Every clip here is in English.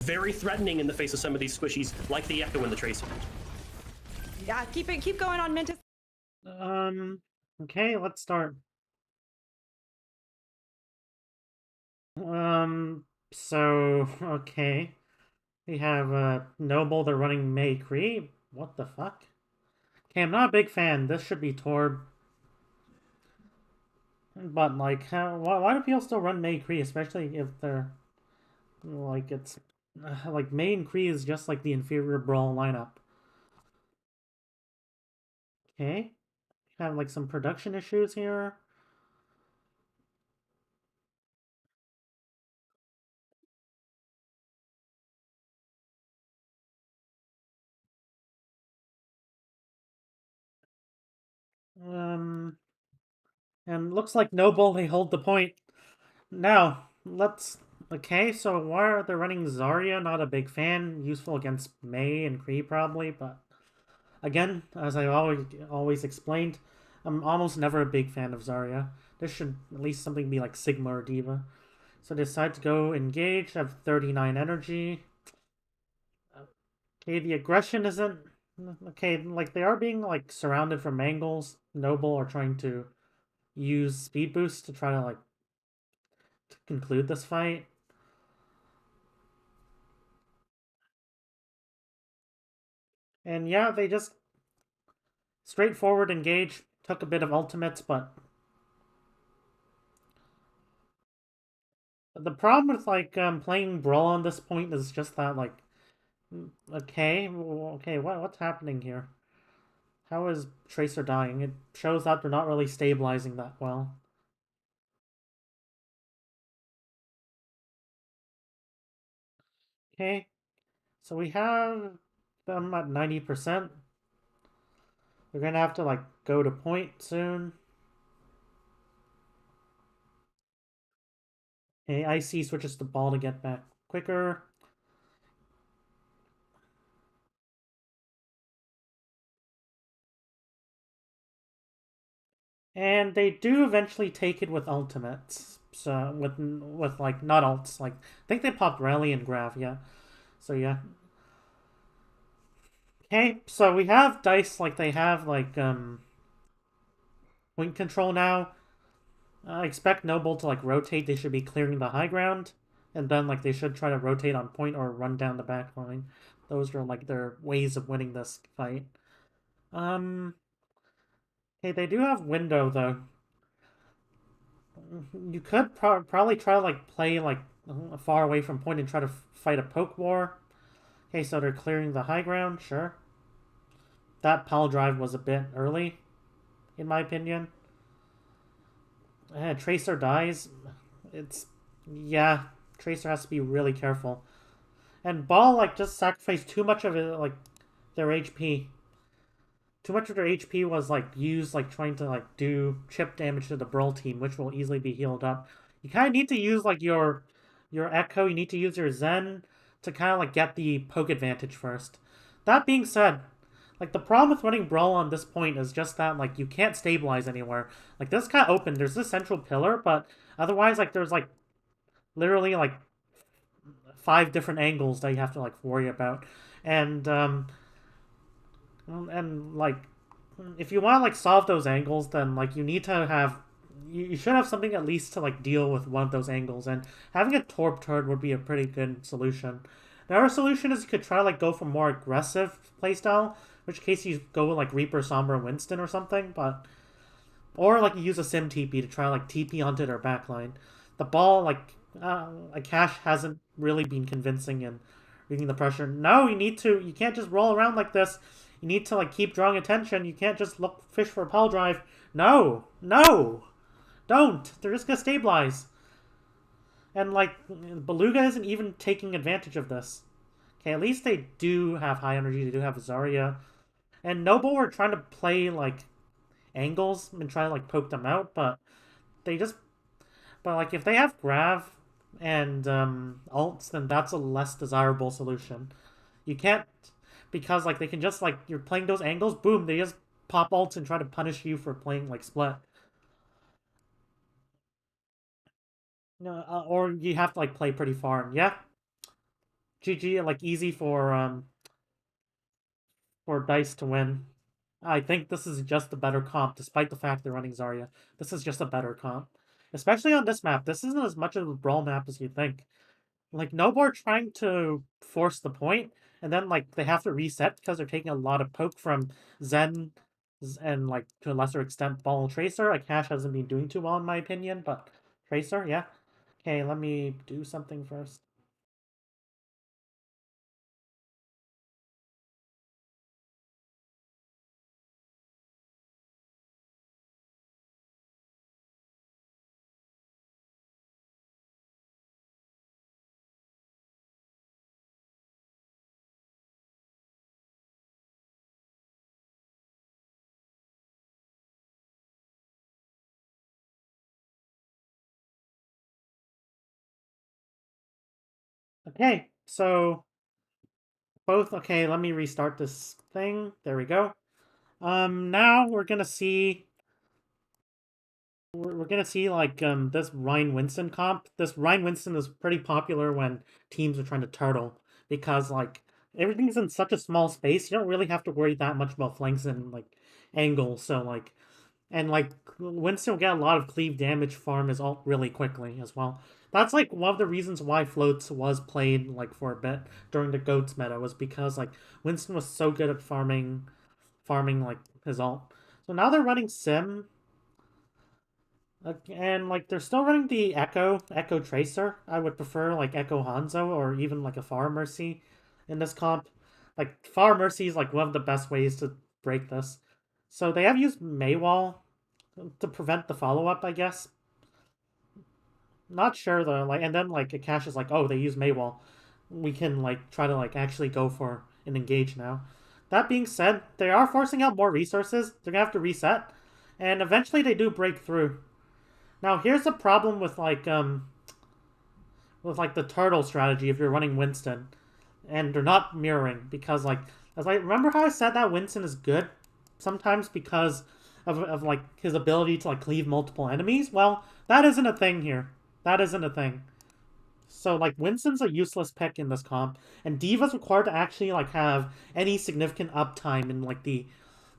very threatening in the face of some of these squishies, like the Echo and the Tracer. Yeah, keep going on Mintus. Okay, let's start. Okay. We have, Noble, they're running May Cree. What the fuck? Okay, I'm not a big fan. This should be Torb. But, like, why do people still run May Cree, especially if they're, like, it's, like, May and Cree is just, like, the inferior Brawl lineup. Okay. Have, like, some production issues here. And looks like Noble, they hold the point. Now, let's... Okay, so why are they running Zarya? Not a big fan. Useful against Mei and Kree, probably, but... Again, as I always explained, I'm almost never a big fan of Zarya. This should at least something be like Sigma or Diva. So decide to go engage, have 39 energy. Okay, the aggression isn't... Okay, like, they are being, like, surrounded from angles. Noble are trying to use speed boost to try to, like, to conclude this fight. And yeah, they just straightforward engage, took a bit of ultimates, but the problem with like playing Brawl on this point is just that like okay, okay, what's happening here? How is Tracer dying? It shows that they're not really stabilizing that well. Okay, so we have them at 90%. We're gonna have to like go to point soon. Okay, Icy switches the ball to get back quicker. And they do eventually take it with ultimates. So with like not ults, like I think they popped Rally and Grav, yeah. So yeah. Okay, so we have dice like they have like point control now. I expect Noble to like rotate. They should be clearing the high ground, and then like they should try to rotate on point or run down the back line. Those are like their ways of winning this fight. Um. Okay, they do have window though. You could probably try to like play like far away from point and try to fight a poke war. Okay, so they're clearing the high ground, sure. That pile drive was a bit early, in my opinion. Tracer dies. It's yeah. Tracer has to be really careful. And Ball like just sacrificed too much of it, like their HP. Too much of their HP was like used like trying to like do chip damage to the Brawl team, which will easily be healed up. You kind of need to use like your Echo. You need to use your Zen to kind of like get the poke advantage first. That being said, like the problem with running Brawl on this point is just that like you can't stabilize anywhere. Like this kind of open. There's this central pillar, but otherwise like there's like literally like 5 different angles that you have to like worry about, and like if you want to like solve those angles, then like you need to have you should have something at least to like deal with one of those angles, and having a torp turret would be a pretty good solution. Another solution is you could try to like go for more aggressive playstyle, which case you go with like Reaper, Sombra, Winston or something, but or like you use a sim TP to try to like TP onto their backline. The ball like Cash hasn't really been convincing in reading the pressure. No, you can't just roll around like this. You need to like keep drawing attention. You can't just look fish for a pile drive. No, no, don't. They're just gonna stabilize. And like Beluga isn't even taking advantage of this. Okay, at least they do have high energy. They do have Zarya. And Noble were trying to play like angles and try to like poke them out, but they just but like if they have Grav and ults, then that's a less desirable solution. You can't because like they can just like you're playing those angles, boom, they just pop ults and try to punish you for playing like split. No, or you have to like play pretty far. And yeah, GG, like easy for Dice to win. I think this is just a better comp, despite the fact they're running Zarya. This is just a better comp. Especially on this map. This isn't as much of a brawl map as you think. Like, Noble are trying to force the point, and then, like, they have to reset because they're taking a lot of poke from Zen and, like, to a lesser extent, Ball and Tracer. Like, Cash hasn't been doing too well, in my opinion, but Tracer, yeah. Okay, let me do something first. Okay, so both, okay, let me restart this thing. There we go. Now we're gonna see we're gonna see like this Ryan Winston comp. This Ryan Winston is pretty popular when teams are trying to turtle because like everything's in such a small space. You don't really have to worry that much about flanks and like angles. So like and like Winston will get a lot of cleave damage farm his ult really quickly as well. That's like one of the reasons why Floats was played like for a bit during the Goats meta was because like Winston was so good at farming like his ult. So now they're running Sim and like they're still running the Echo Tracer. I would prefer like Echo Hanzo or even like a Far Mercy in this comp. Like Far Mercy is like one of the best ways to break this. So they have used Maywall to prevent the follow up, I guess. Not sure though. Like and then like Akash is like, oh, they use Maywall. We can like try to like actually go for an engage now. That being said, they are forcing out more resources. They're gonna have to reset, and eventually they do break through. Now here's the problem with like the turtle strategy if you're running Winston, and they're not mirroring because like as I remember how I said that Winston is good sometimes because of like his ability to like cleave multiple enemies. Well, that isn't a thing here. That isn't a thing. So like Winston's a useless pick in this comp, and Diva's required to actually like have any significant uptime in like the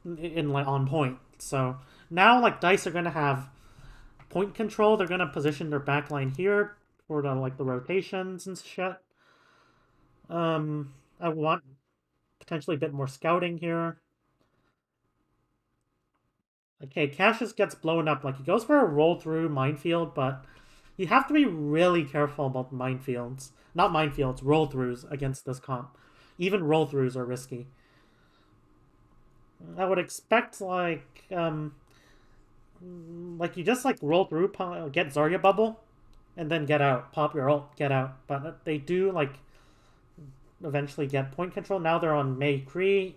in like on point. So now like Dice are gonna have point control. They're gonna position their backline here for the like the rotations and shit. I want potentially a bit more scouting here. Okay, Cassius gets blown up. Like he goes for a roll through minefield, but you have to be really careful about minefields. Not minefields, roll throughs against this comp. Even roll throughs are risky. I would expect like you just like roll through, get Zarya bubble, and then get out. Pop your ult, get out. But they do like eventually get point control. Now they're on Mei Cree.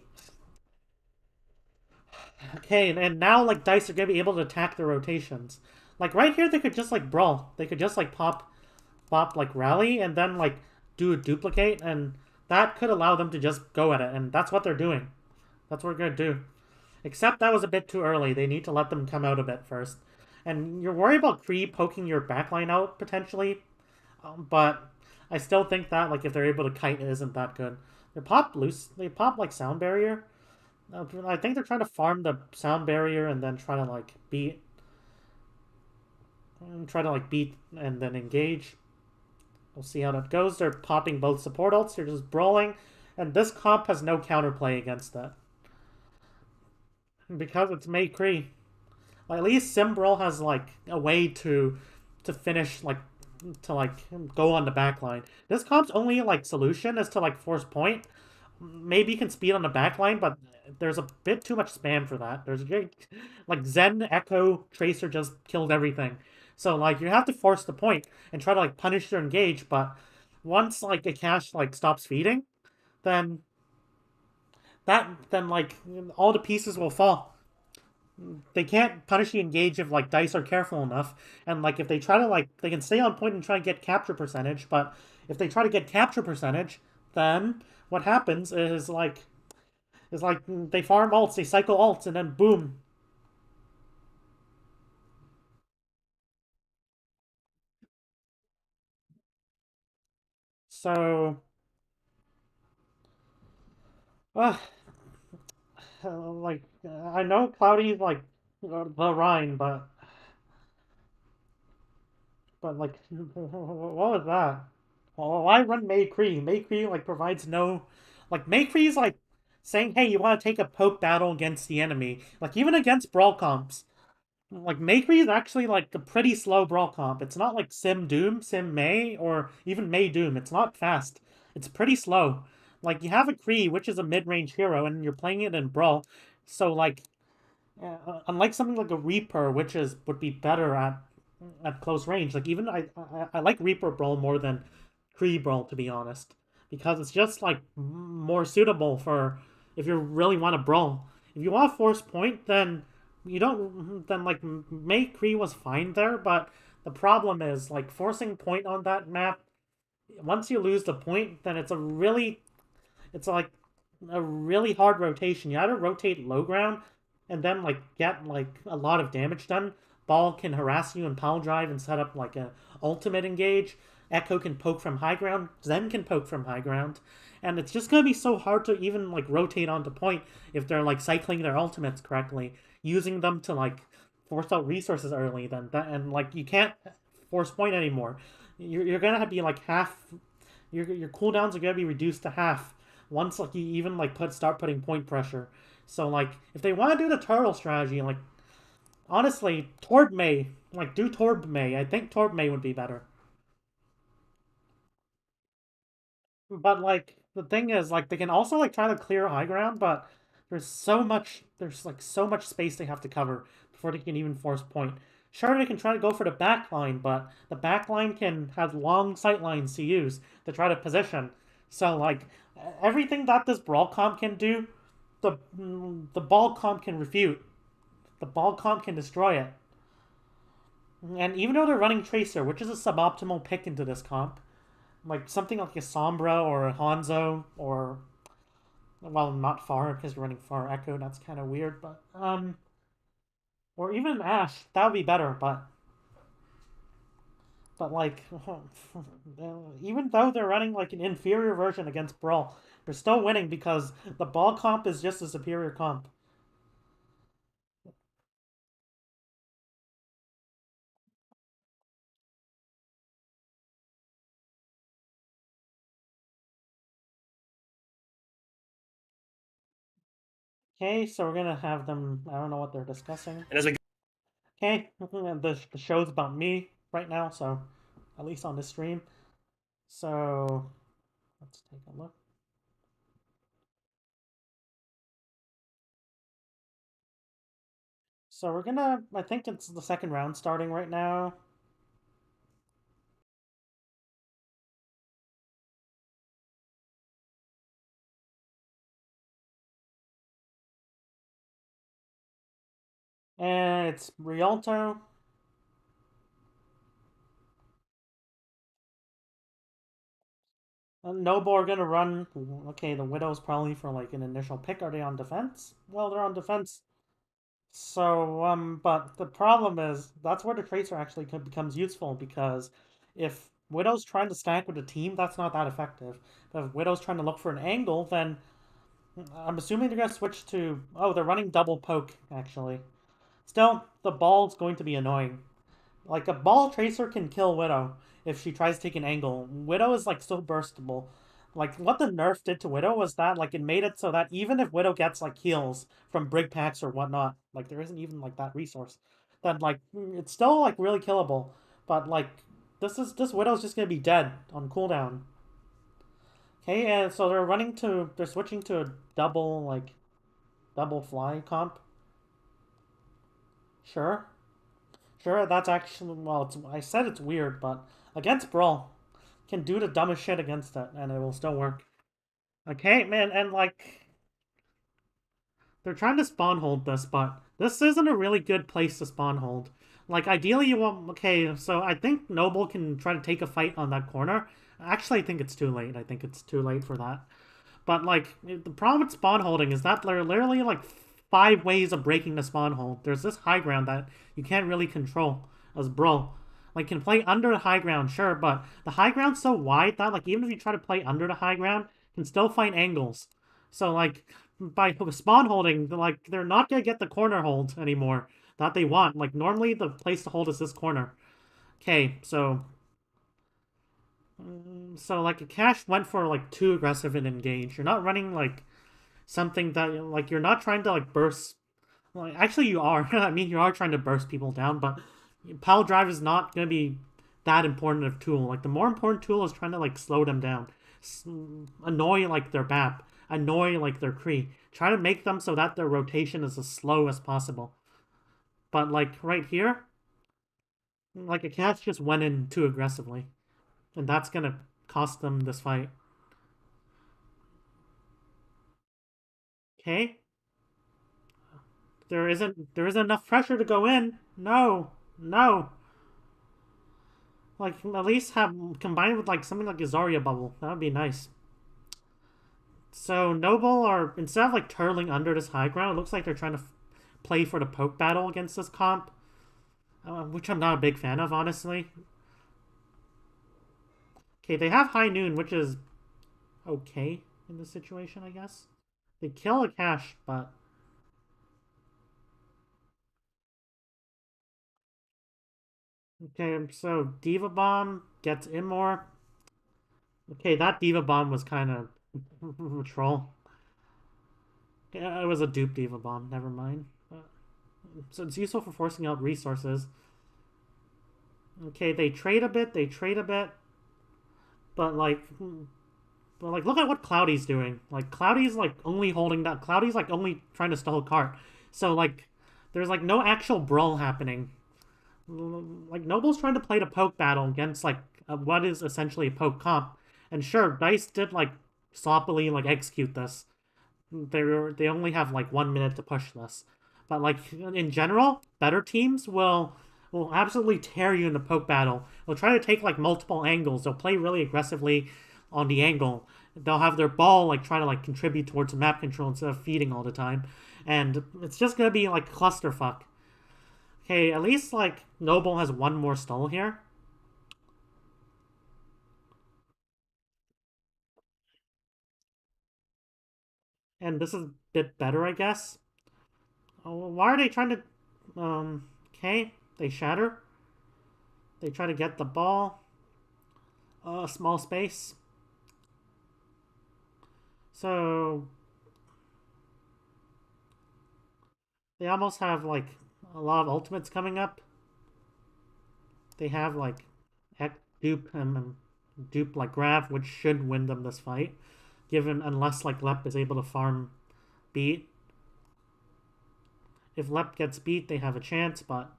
Okay, and now like Dice are gonna be able to attack the rotations. Like right here, they could just like brawl. They could just like pop like rally, and then like do a duplicate, and that could allow them to just go at it. And that's what they're doing. That's what we're gonna do. Except that was a bit too early. They need to let them come out a bit first. And you're worried about Kree poking your backline out potentially, but I still think that like if they're able to kite, it isn't that good. They pop loose. They pop like sound barrier. I think they're trying to farm the sound barrier and then try to like beat and then engage. We'll see how that goes. They're popping both support ults. They're just brawling, and this comp has no counterplay against that because it's Mei Cree. At least Simbrawl has like a way to finish like to like go on the back line. This comp's only like solution is to like force point. Maybe you can speed on the back line, but there's a bit too much spam for that. There's like Zen Echo Tracer just killed everything. So like you have to force the point and try to like punish their engage, but once like a cache like stops feeding, then then like all the pieces will fall. They can't punish the engage if like Dice are careful enough, and like if they try to like they can stay on point and try to get capture percentage, but if they try to get capture percentage, then what happens is like they farm ults, they cycle ults, and then boom. So Uh, like I know Cloudy's like the Rhine, but like what was that? Well, why run Maycree? Maycree like provides no, like Maycree's like saying, hey, you want to take a poke battle against the enemy, like even against brawl comps. Like Maycree is actually like a pretty slow brawl comp. It's not like Sim Doom, Sim May, or even May Doom. It's not fast. It's pretty slow. Like you have a Kree, which is a mid-range hero, and you're playing it in brawl. So like, unlike something like a Reaper, which is would be better at close range. Like even I like Reaper brawl more than Kree brawl, to be honest, because it's just like more suitable for if you really want to brawl. If you want to force point, then you don't. Then like May Kree was fine there, but the problem is like forcing point on that map. Once you lose the point, then it's like a really hard rotation. You either rotate low ground and then like get like a lot of damage done. Ball can harass you and pile drive and set up like a ultimate engage. Echo can poke from high ground. Zen can poke from high ground. And it's just gonna be so hard to even like rotate onto point if they're like cycling their ultimates correctly, using them to like force out resources early. Then that and like you can't force point anymore. You're gonna be like half. Your cooldowns are gonna be reduced to half once like you even like start putting point pressure. So like if they want to do the turtle strategy, like honestly, Torb May, like do Torb May. I think Torb May would be better. But like the thing is, like they can also like try to clear high ground, but there's like so much space they have to cover before they can even force point. Sure, they can try to go for the back line, but the back line can have long sight lines to use to try to position. So like everything that this brawl comp can do, the ball comp can refute. The ball comp can destroy it. And even though they're running Tracer, which is a suboptimal pick into this comp, like something like a Sombra or a Hanzo or well, not far because you're running far Echo. That's kind of weird, but or even Ash, that would be better. But like, even though they're running like an inferior version against Brawl, they're still winning because the ball comp is just a superior comp. Okay, so we're gonna have them. I don't know what they're discussing. And as we Okay, the show's about me right now, so at least on this stream. So let's take a look. So we're gonna. I think it's the second round starting right now. And it's Rialto. Noble are gonna run. Okay, the Widow's probably for like an initial pick. Are they on defense? Well, they're on defense. So, but the problem is that's where the Tracer actually becomes useful because if Widow's trying to stack with a team, that's not that effective. But if Widow's trying to look for an angle, then I'm assuming they're gonna switch to. Oh, they're running double poke actually. Still, the ball's going to be annoying. Like a ball tracer can kill Widow if she tries to take an angle. Widow is like so burstable. Like what the nerf did to Widow was that like it made it so that even if Widow gets like heals from Brig packs or whatnot, like there isn't even like that resource, then like it's still like really killable. But like this Widow's just gonna be dead on cooldown. Okay, and so they're switching to a double fly comp. Sure. Sure, that's actually well. I said it's weird, but against Brawl, can do the dumbest shit against it, and it will still work. Okay, man, and like they're trying to spawn hold this, but this isn't a really good place to spawn hold. Like ideally, you want okay. So I think Noble can try to take a fight on that corner. Actually, I think it's too late. I think it's too late for that. But like the problem with spawn holding is that there are literally like 5 ways of breaking the spawn hold. There's this high ground that you can't really control as Brawl. Like can play under the high ground, sure, but the high ground's so wide that like even if you try to play under the high ground, you can still find angles. So like by spawn holding, like they're not gonna get the corner hold anymore that they want. Like normally the place to hold is this corner. Okay, so like a cash went for like too aggressive and engage. You're not running like something that like you're not trying to like burst. Well, actually you are. I mean you are trying to burst people down, but pile drive is not gonna be that important of tool. Like the more important tool is trying to like slow them down, annoy like their BAP, annoy like their Kree. Try to make them so that their rotation is as slow as possible. But like right here, like a catch just went in too aggressively, and that's gonna cost them this fight. Okay, there isn't enough pressure to go in. No, no. Like at least have combined with like something like a Zarya bubble. That would be nice. So Noble are instead of like turtling under this high ground, it looks like they're trying to play for the poke battle against this comp, which I'm not a big fan of, honestly. Okay, they have High Noon, which is okay in this situation, I guess. They kill a cache, but okay. So Diva Bomb gets Immor. Okay, that Diva Bomb was kind of a troll. Yeah, it was a dupe Diva Bomb. Never mind. So it's useful for forcing out resources. Okay, they trade a bit. They trade a bit. But like, look at what Cloudy's doing. Like, Cloudy's like only holding that. Cloudy's like only trying to stall a cart. So like, there's like no actual brawl happening. Like Noble's trying to play the poke battle against like what is essentially a poke comp. And sure, Dice did like sloppily like execute this. They only have like 1 minute to push this. But like in general, better teams will absolutely tear you in the poke battle. They'll try to take like multiple angles. They'll play really aggressively on the angle. They'll have their ball like try to like contribute towards map control instead of feeding all the time. And it's just gonna be like clusterfuck. Okay, at least like Noble has one more stall here. And this is a bit better, I guess. Oh, why are they trying to okay, they shatter. They try to get the ball. Small space. So they almost have like a lot of ultimates coming up. They have like heck dupe and dupe like grab, which should win them this fight. Given unless like Lep is able to farm beat. If Lep gets beat, they have a chance, but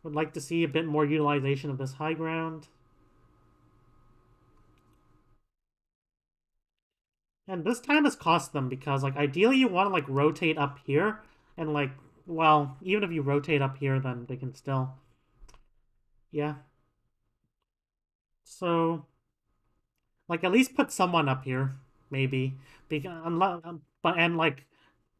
would like to see a bit more utilization of this high ground. And this time has cost them because like ideally you want to like rotate up here and like well, even if you rotate up here then they can still yeah. So like at least put someone up here, maybe. Because unless but and like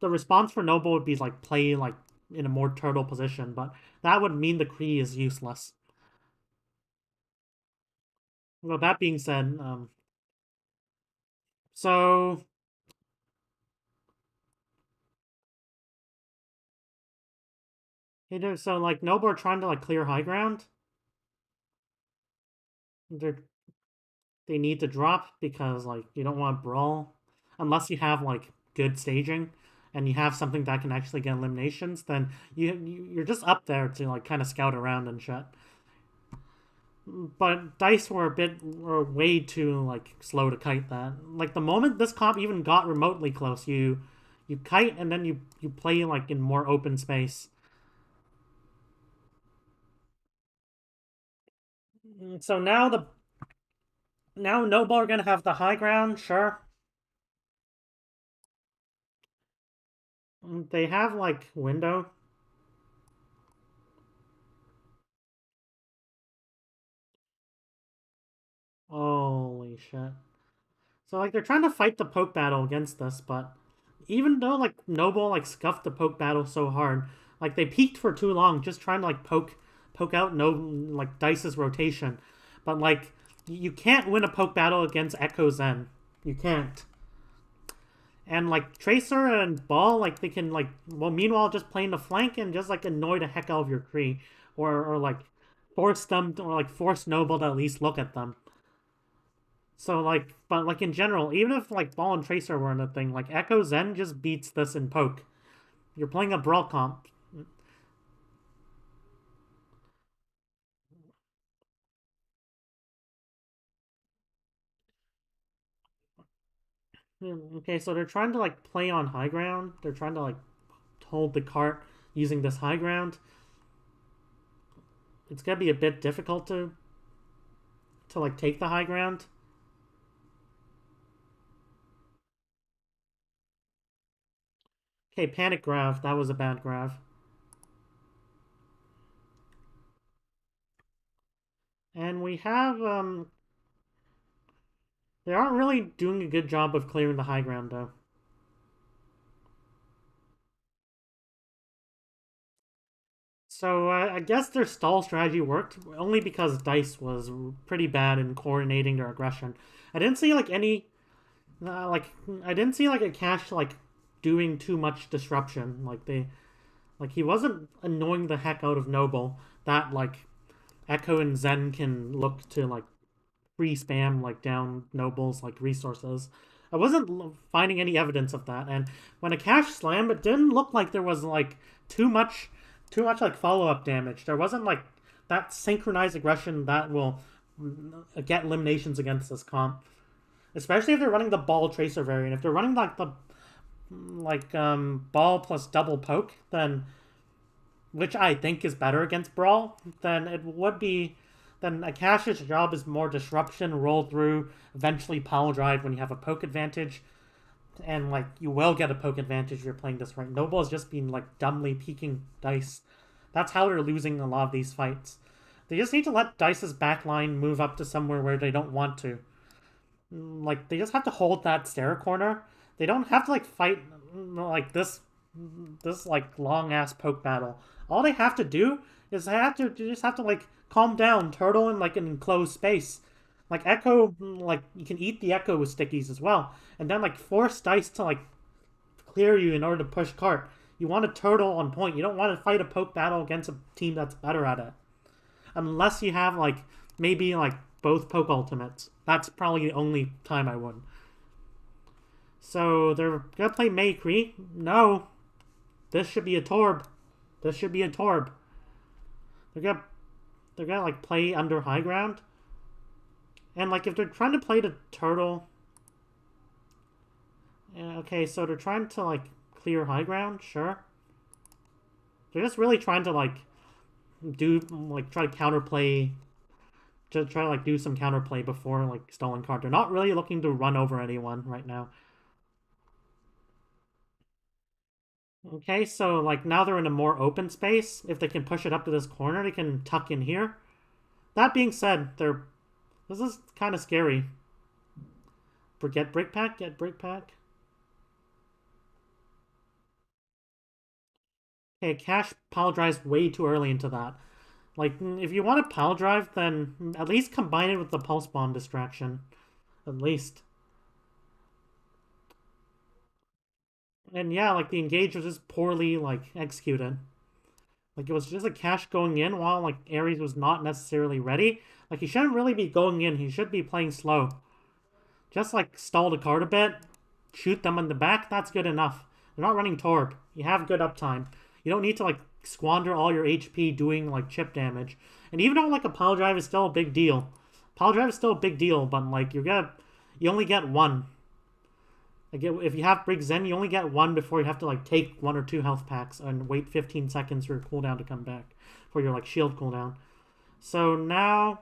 the response for Noble would be like play like in a more turtle position, but that would mean the Kree is useless. Well, that being said, so so like Noble are trying to like clear high ground. They're they need to drop because like you don't want to brawl unless you have like good staging and you have something that can actually get eliminations. Then you're just up there to like kind of scout around and shit. But Dice were way too like slow to kite that. Like the moment this comp even got remotely close, you kite and then you play like in more open space. So now Noble are gonna have the high ground, sure. They have like window. Holy shit. So like they're trying to fight the poke battle against us, but even though like Noble like scuffed the poke battle so hard, like they peaked for too long just trying to like poke out no like Dice's rotation. But like you can't win a poke battle against Echo Zen. You can't. And like Tracer and Ball, like they can like well meanwhile just play in the flank and just like annoy the heck out of your Kree. Or like force them or like force Noble to at least look at them. So like but like in general, even if like Ball and Tracer were in a thing, like Echo Zen just beats this in poke. You're playing a brawl comp. Okay, so they're trying to like play on high ground. They're trying to like hold the cart using this high ground. It's gonna be a bit difficult to like take the high ground. Okay, panic grav. That was a bad grav. And we have they aren't really doing a good job of clearing the high ground though. So I guess their stall strategy worked only because Dice was pretty bad in coordinating their aggression. I didn't see like any like I didn't see like a cache like doing too much disruption. Like he wasn't annoying the heck out of Noble that like Echo and Zen can look to like free spam like down Noble's like resources. I wasn't finding any evidence of that, and when a cache slam, it didn't look like there was like too much, too much like follow up damage. There wasn't like that synchronized aggression that will get eliminations against this comp, especially if they're running the ball tracer variant. If they're running like the ball plus double poke, then which I think is better against Brawl, then it would be then a cache's job is more disruption, roll through, eventually pile drive when you have a poke advantage. And like you will get a poke advantage if you're playing this right. Noble has just been like dumbly peeking Dice. That's how they're losing a lot of these fights. They just need to let Dice's backline move up to somewhere where they don't want to. Like they just have to hold that stair corner. They don't have to like fight like this like long ass poke battle. All they have to do is they just have to like calm down, turtle in like an enclosed space. Like Echo, like you can eat the Echo with stickies as well, and then like force Dice to like clear you in order to push cart. You want a turtle on point. You don't want to fight a poke battle against a team that's better at it, unless you have like maybe like both poke ultimates. That's probably the only time I would. So they're gonna play Maykree. No, this should be a Torb. This should be a Torb. They're gonna like play under high ground. And like if they're trying to play the turtle. Yeah, okay, so they're trying to like clear high ground, sure. They're just really trying to like do like try to counterplay to try to like do some counterplay before like stalling card. They're not really looking to run over anyone right now. Okay, so like now they're in a more open space. If they can push it up to this corner, they can tuck in here. That being said, this is kind of scary. Get break pack, get break pack. Okay, cash pile drives way too early into that. Like, if you want to pile drive, then at least combine it with the pulse bomb distraction. At least. And yeah, like the engage was just poorly like executed. Like it was just a cash going in while like Ares was not necessarily ready. Like he shouldn't really be going in. He should be playing slow. Just like stall the card a bit, shoot them in the back. That's good enough. They're not running Torb. You have good uptime. You don't need to like squander all your HP doing like chip damage. And even though like a pile drive is still a big deal, pile drive is still a big deal. But like you only get one. Like if you have Brig Zen, you only get one before you have to like take 1 or 2 health packs and wait 15 seconds for your cooldown to come back for your like shield cooldown. So now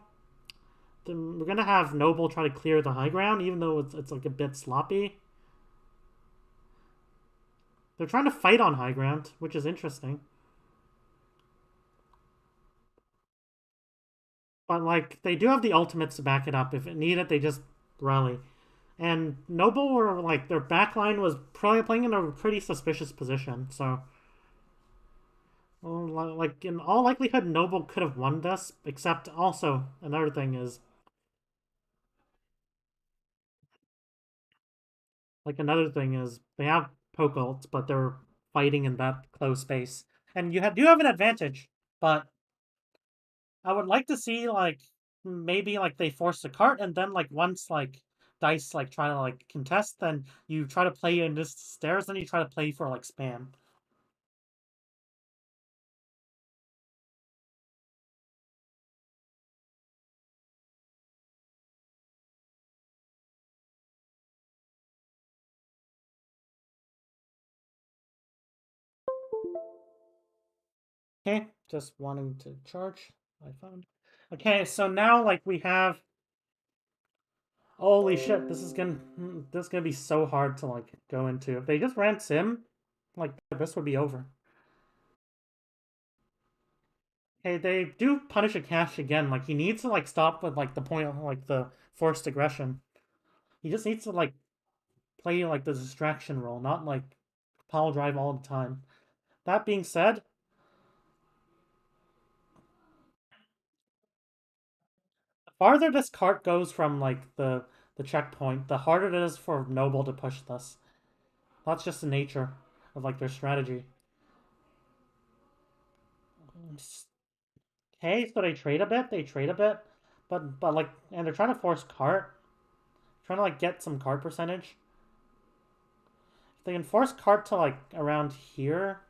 we're gonna have Noble try to clear the high ground, even though it's like a bit sloppy. They're trying to fight on high ground, which is interesting. But like they do have the ultimates to back it up. If it needed, they just rally. And Noble were like their backline was probably playing in a pretty suspicious position. So, well, like in all likelihood, Noble could have won this. Except also another thing is Like another thing is they have poke ults, but they're fighting in that close space, and do have an advantage. But I would like to see like maybe like they force the cart, and then like once like dice like try to like contest, then you try to play in this stairs, then you try to play for like spam. Okay, just wanting to charge my phone. Okay, so now like we have. Holy shit! This is gonna be so hard to like go into. If they just ran Sim, like this would be over. Hey, they do punish a cash again. Like he needs to like stop with like the point of like the forced aggression. He just needs to like play like the distraction role, not like power drive all the time. That being said, the farther this cart goes from like the checkpoint, the harder it is for Noble to push this. That's just the nature of like their strategy. Okay, so they trade a bit. They trade a bit, but like, and they're trying to force cart, trying to like get some cart percentage. If they can force cart to like around here,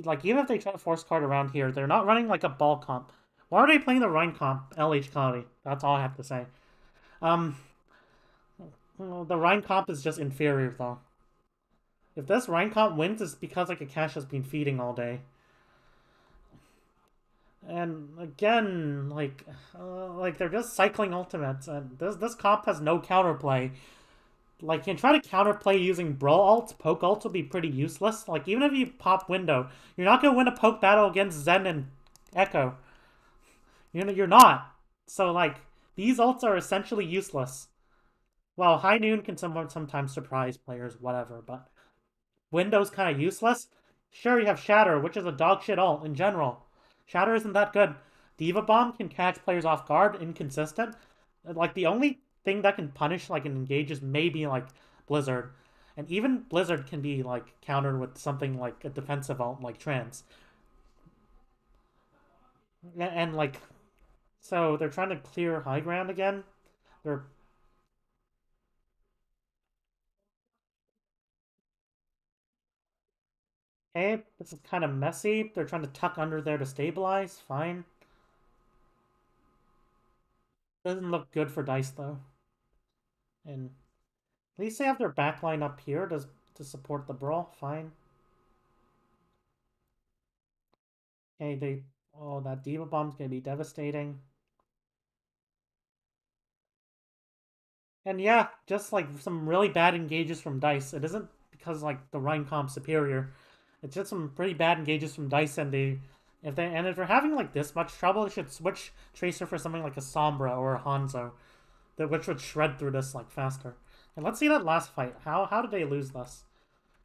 like even if they try to force cart around here, they're not running like a ball comp. Why are they playing the Rhine comp? LH Cloudy. That's all I have to say. Um, the Rhine comp is just inferior though. If this Rhine comp wins, it's because like a cash has been feeding all day. And again, like they're just cycling ultimates, and this comp has no counterplay. Like, you can try to counterplay using brawl ults. Poke ults will be pretty useless. Like, even if you pop window, you're not gonna win a poke battle against Zen and Echo. You're not. So like, these ults are essentially useless. Well, High Noon can sometimes surprise players, whatever, but Window's kind of useless. Sure, you have Shatter, which is a dog shit ult in general. Shatter isn't that good. Diva Bomb can catch players off guard, inconsistent. Like the only thing that can punish like an engage is maybe like Blizzard, and even Blizzard can be like countered with something like a defensive ult like Trance. And like so they're trying to clear high ground again. They're okay. This is kind of messy. They're trying to tuck under there to stabilize. Fine. Doesn't look good for Dice though. And at least they have their backline up here to support the brawl. Fine. Okay, they. Oh, that Diva Bomb's gonna be devastating. And yeah, just like some really bad engages from Dice. It isn't because like the Rhine comp's superior. It's just some pretty bad engages from Dice, and if they're having like this much trouble, they should switch Tracer for something like a Sombra or a Hanzo, which would shred through this like faster. And let's see that last fight. How did they lose this?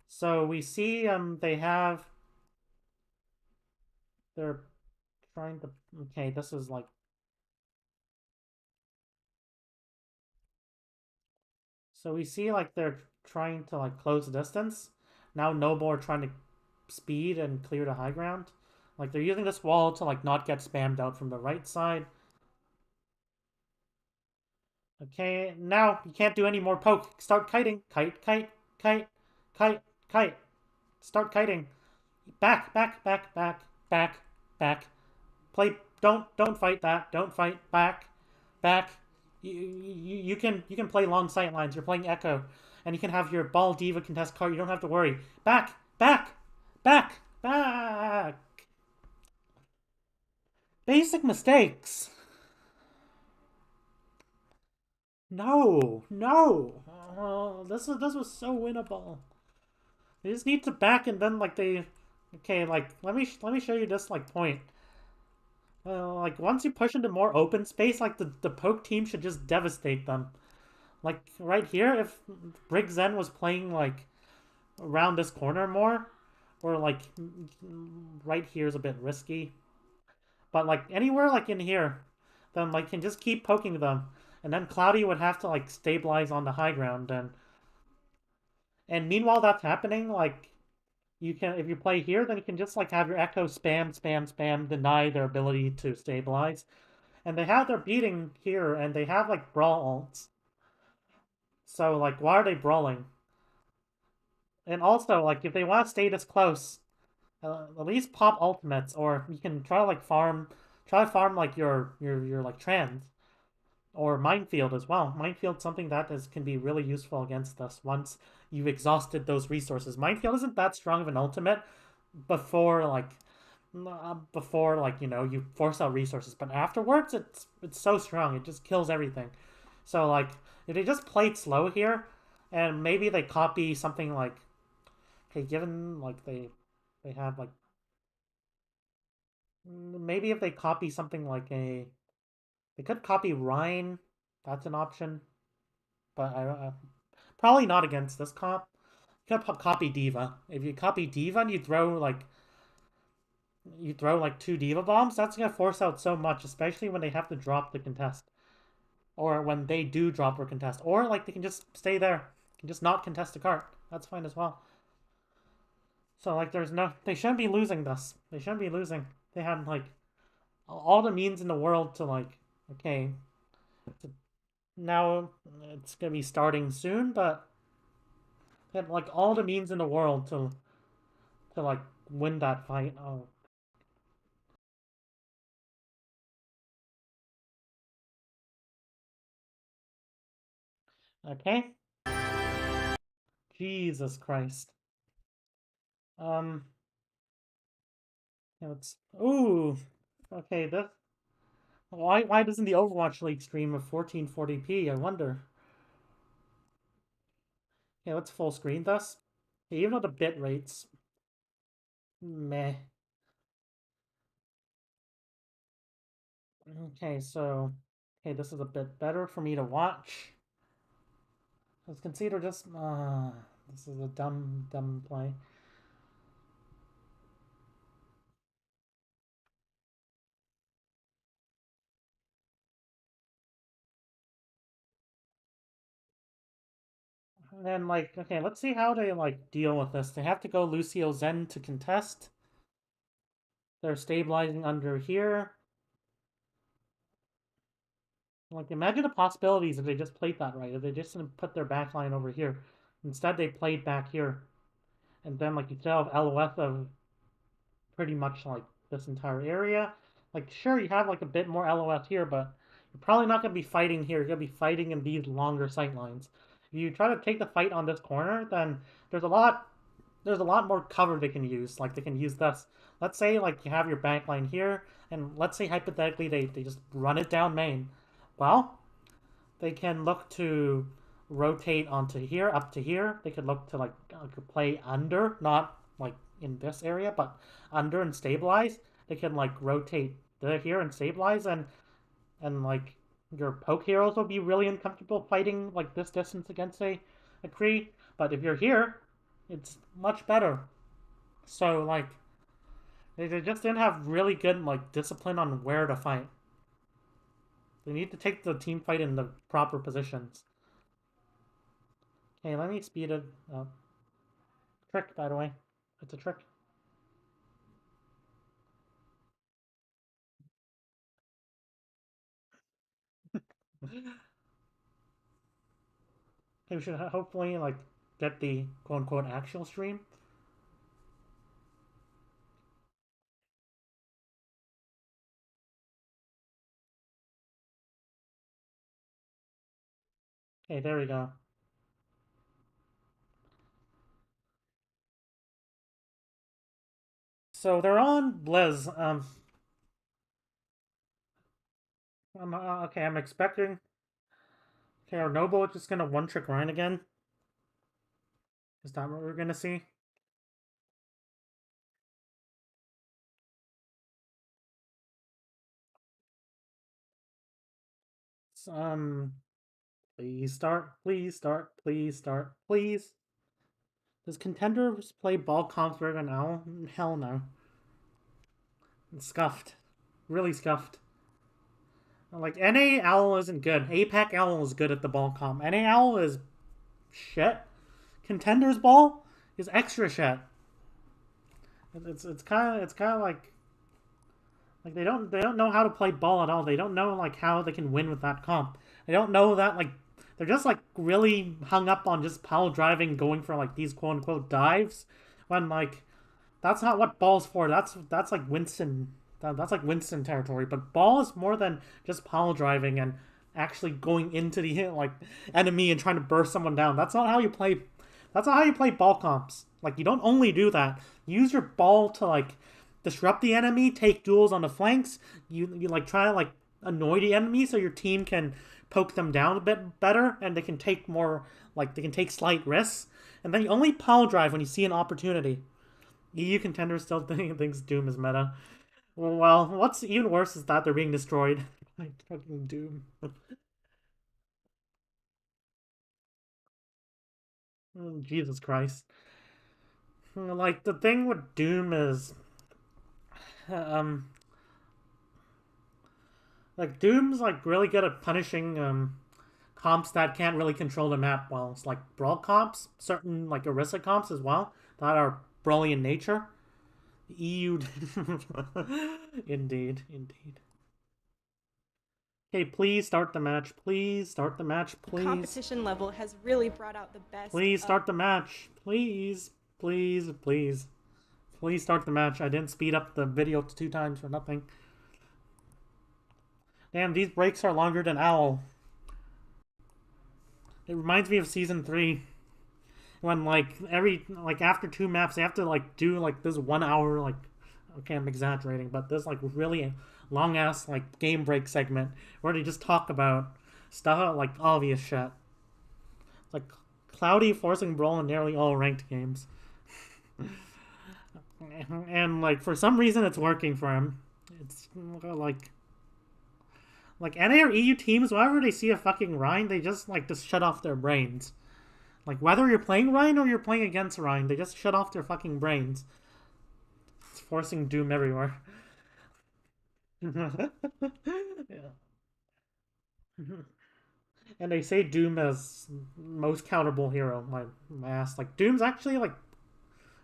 So we see they're trying to okay, this is like so we see like they're trying to like close the distance. Now Noble are trying to speed and clear the high ground. Like they're using this wall to like not get spammed out from the right side. Okay, now you can't do any more poke. Start kiting. Kite, kite, kite, kite, kite. Start kiting. Back, back, back, back, back, back. Play. Don't fight that. Don't fight. Back, back. You can play long sight lines. You're playing Echo, and you can have your ball diva contest card. You don't have to worry. Back, back, back, back. Basic mistakes. No, no. Oh, this was so winnable. They just need to back and then like they, okay, like let me show you this like point. Like once you push into more open space, like the poke team should just devastate them. Like right here, if Brig Zen was playing like around this corner more, or like right here is a bit risky, but like anywhere like in here, then like can just keep poking them, and then Cloudy would have to like stabilize on the high ground and And meanwhile that's happening, like you can, if you play here, then you can just like have your Echo spam, spam, spam, deny their ability to stabilize. And they have their beating here, and they have like brawl ults. So like, why are they brawling? And also, like, if they want to stay this close, at least pop ultimates, or you can try to like try to farm like your like trans or minefield as well. Minefield's something that can be really useful against us once you've exhausted those resources. Minefield isn't that strong of an ultimate before like you know you force out resources, but afterwards it's so strong, it just kills everything. So like if they just played slow here, and maybe they copy something like, okay, given like they have like, maybe if they copy something like they could copy Rhine, that's an option, but I probably not against this comp. You could copy Diva. If you copy Diva and you throw like two Diva bombs, that's gonna force out so much, especially when they have to drop the contest. Or when they do drop or contest. Or like they can just stay there. Can just not contest the cart. That's fine as well. So like there's no, they shouldn't be losing this. They shouldn't be losing. They had like all the means in the world to like, okay, now it's gonna be starting soon, but they had like all the means in the world to like win that fight. Oh, okay. Jesus Christ. Um, yeah, let's. Ooh. Okay. This. Why doesn't the Overwatch League stream of 1440p? I wonder. Okay, let's full screen this. Okay, even though the bit rates, meh. Okay, so okay, this is a bit better for me to watch. Let's consider just this is a dumb play. And then like, okay, let's see how they like deal with this. They have to go Lucio Zen to contest. They're stabilizing under here. Like, imagine the possibilities if they just played that right. If they just didn't put their backline over here. Instead, they played back here. And then, like, you still have LOS of pretty much, like, this entire area. Like, sure, you have, like, a bit more LOS here, but you're probably not going to be fighting here. You're going to be fighting in these longer sight lines. If you try to take the fight on this corner, then there's a lot more cover they can use. Like, they can use this. Let's say, like, you have your backline here, and let's say, hypothetically, they just run it down main. Well, they can look to rotate onto here, up to here. They could look to like play under, not like in this area, but under and stabilize. They can like rotate here and stabilize, and like your poke heroes will be really uncomfortable fighting like this distance against a Kree. But if you're here, it's much better. So like they just didn't have really good like discipline on where to fight. They need to take the team fight in the proper positions. Okay, let me speed it up. Trick, by the way. It's a trick. Okay, we should hopefully, like, get the quote-unquote actual stream. Okay, there we go. So they're on Blizz. Okay, I'm expecting. Okay, our Noble is just gonna one-trick Ryan again. Is that what we're gonna see? Please start, please start, please start, please. Does Contenders play ball comps better than Owl? Hell no. It's scuffed. Really scuffed. Like, NA Owl isn't good. APAC Owl is good at the ball comp. NA Owl is shit. Contenders ball is extra shit. It's kind of like they don't know how to play ball at all. They don't know like how they can win with that comp. They don't know that like they're just like really hung up on just pile driving, going for like these quote unquote dives, when like that's not what ball's for. That's like Winston. That's like Winston territory. But ball is more than just pile driving and actually going into the like enemy and trying to burst someone down. That's not how you play. That's not how you play ball comps. Like you don't only do that. You use your ball to like disrupt the enemy, take duels on the flanks. You like try to like annoy the enemy so your team can poke them down a bit better and they can take more like they can take slight risks. And then you only pile drive when you see an opportunity. EU contenders still thinks Doom is meta. Well, what's even worse is that they're being destroyed by fucking Doom. Jesus Christ. Like, the thing with Doom is... Um... Like, Doom's, like, really good at punishing, comps that can't really control the map well. It's like Brawl comps, certain, like, Orisa comps as well, that are brawly in nature. EU... Indeed, indeed. Okay, please start the match. Please start the match, please. Competition level has really brought out the best. Please start the match. Please. Please, please. Please start the match. I didn't speed up the video 2 times for nothing. Damn, these breaks are longer than OWL. It reminds me of Season 3. When, like, after 2 maps, they have to, like, do, like, this 1 hour, like, okay, I'm exaggerating, but this, like, really long-ass, like, game break segment where they just talk about stuff, like, obvious shit. It's like Cloudy forcing Brawl in nearly all ranked games. And, like, for some reason it's working for him. It's, like, NA or EU teams, whenever they see a fucking Rhine, they just shut off their brains. Like, whether you're playing Rhine or you're playing against Rhine, they just shut off their fucking brains. It's forcing Doom everywhere. Yeah. And they say Doom is most counterable hero. My ass. Like, Doom's actually, like...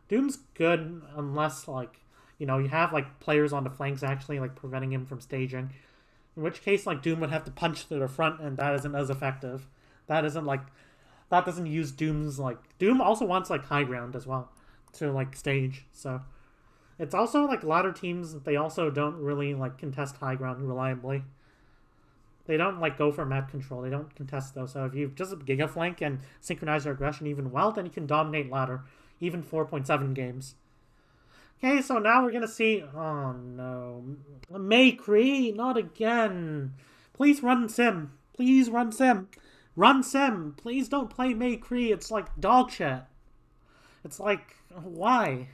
Doom's good unless, like... You know, you have, like, players on the flanks actually, like, preventing him from staging. In which case, like, Doom would have to punch to the front, and that isn't as effective. That isn't, like... That doesn't use Doom's, like... Doom also wants, like, high ground as well. To, like, stage, so... It's also, like, ladder teams, they also don't really, like, contest high ground reliably. They don't, like, go for map control. They don't contest, though. So if you just Giga Flank and synchronize your aggression even well, then you can dominate ladder. Even 4.7 games. Okay, so now we're gonna see... Oh, no. Maycree, not again. Please run Sim. Please run Sim. Run Sim. Please don't play Maycree. It's like dog shit. It's like, why?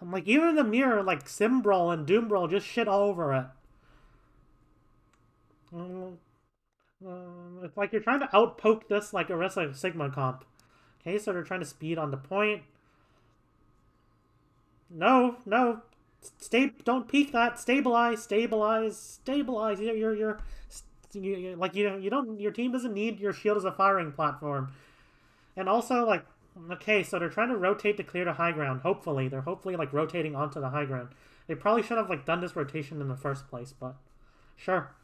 I'm like, even in the mirror, like, Sim Brawl and Doom Brawl just shit all over it. It's like you're trying to outpoke this, like, Orisa Sigma comp. Okay, so they're trying to speed on the point. No, no. Don't peek that. Stabilize, stabilize, stabilize. You're like, you don't, your team doesn't need your shield as a firing platform. And also, like, okay, so they're trying to rotate to clear the high ground, hopefully. They're hopefully, like, rotating onto the high ground. They probably should have, like, done this rotation in the first place, but sure.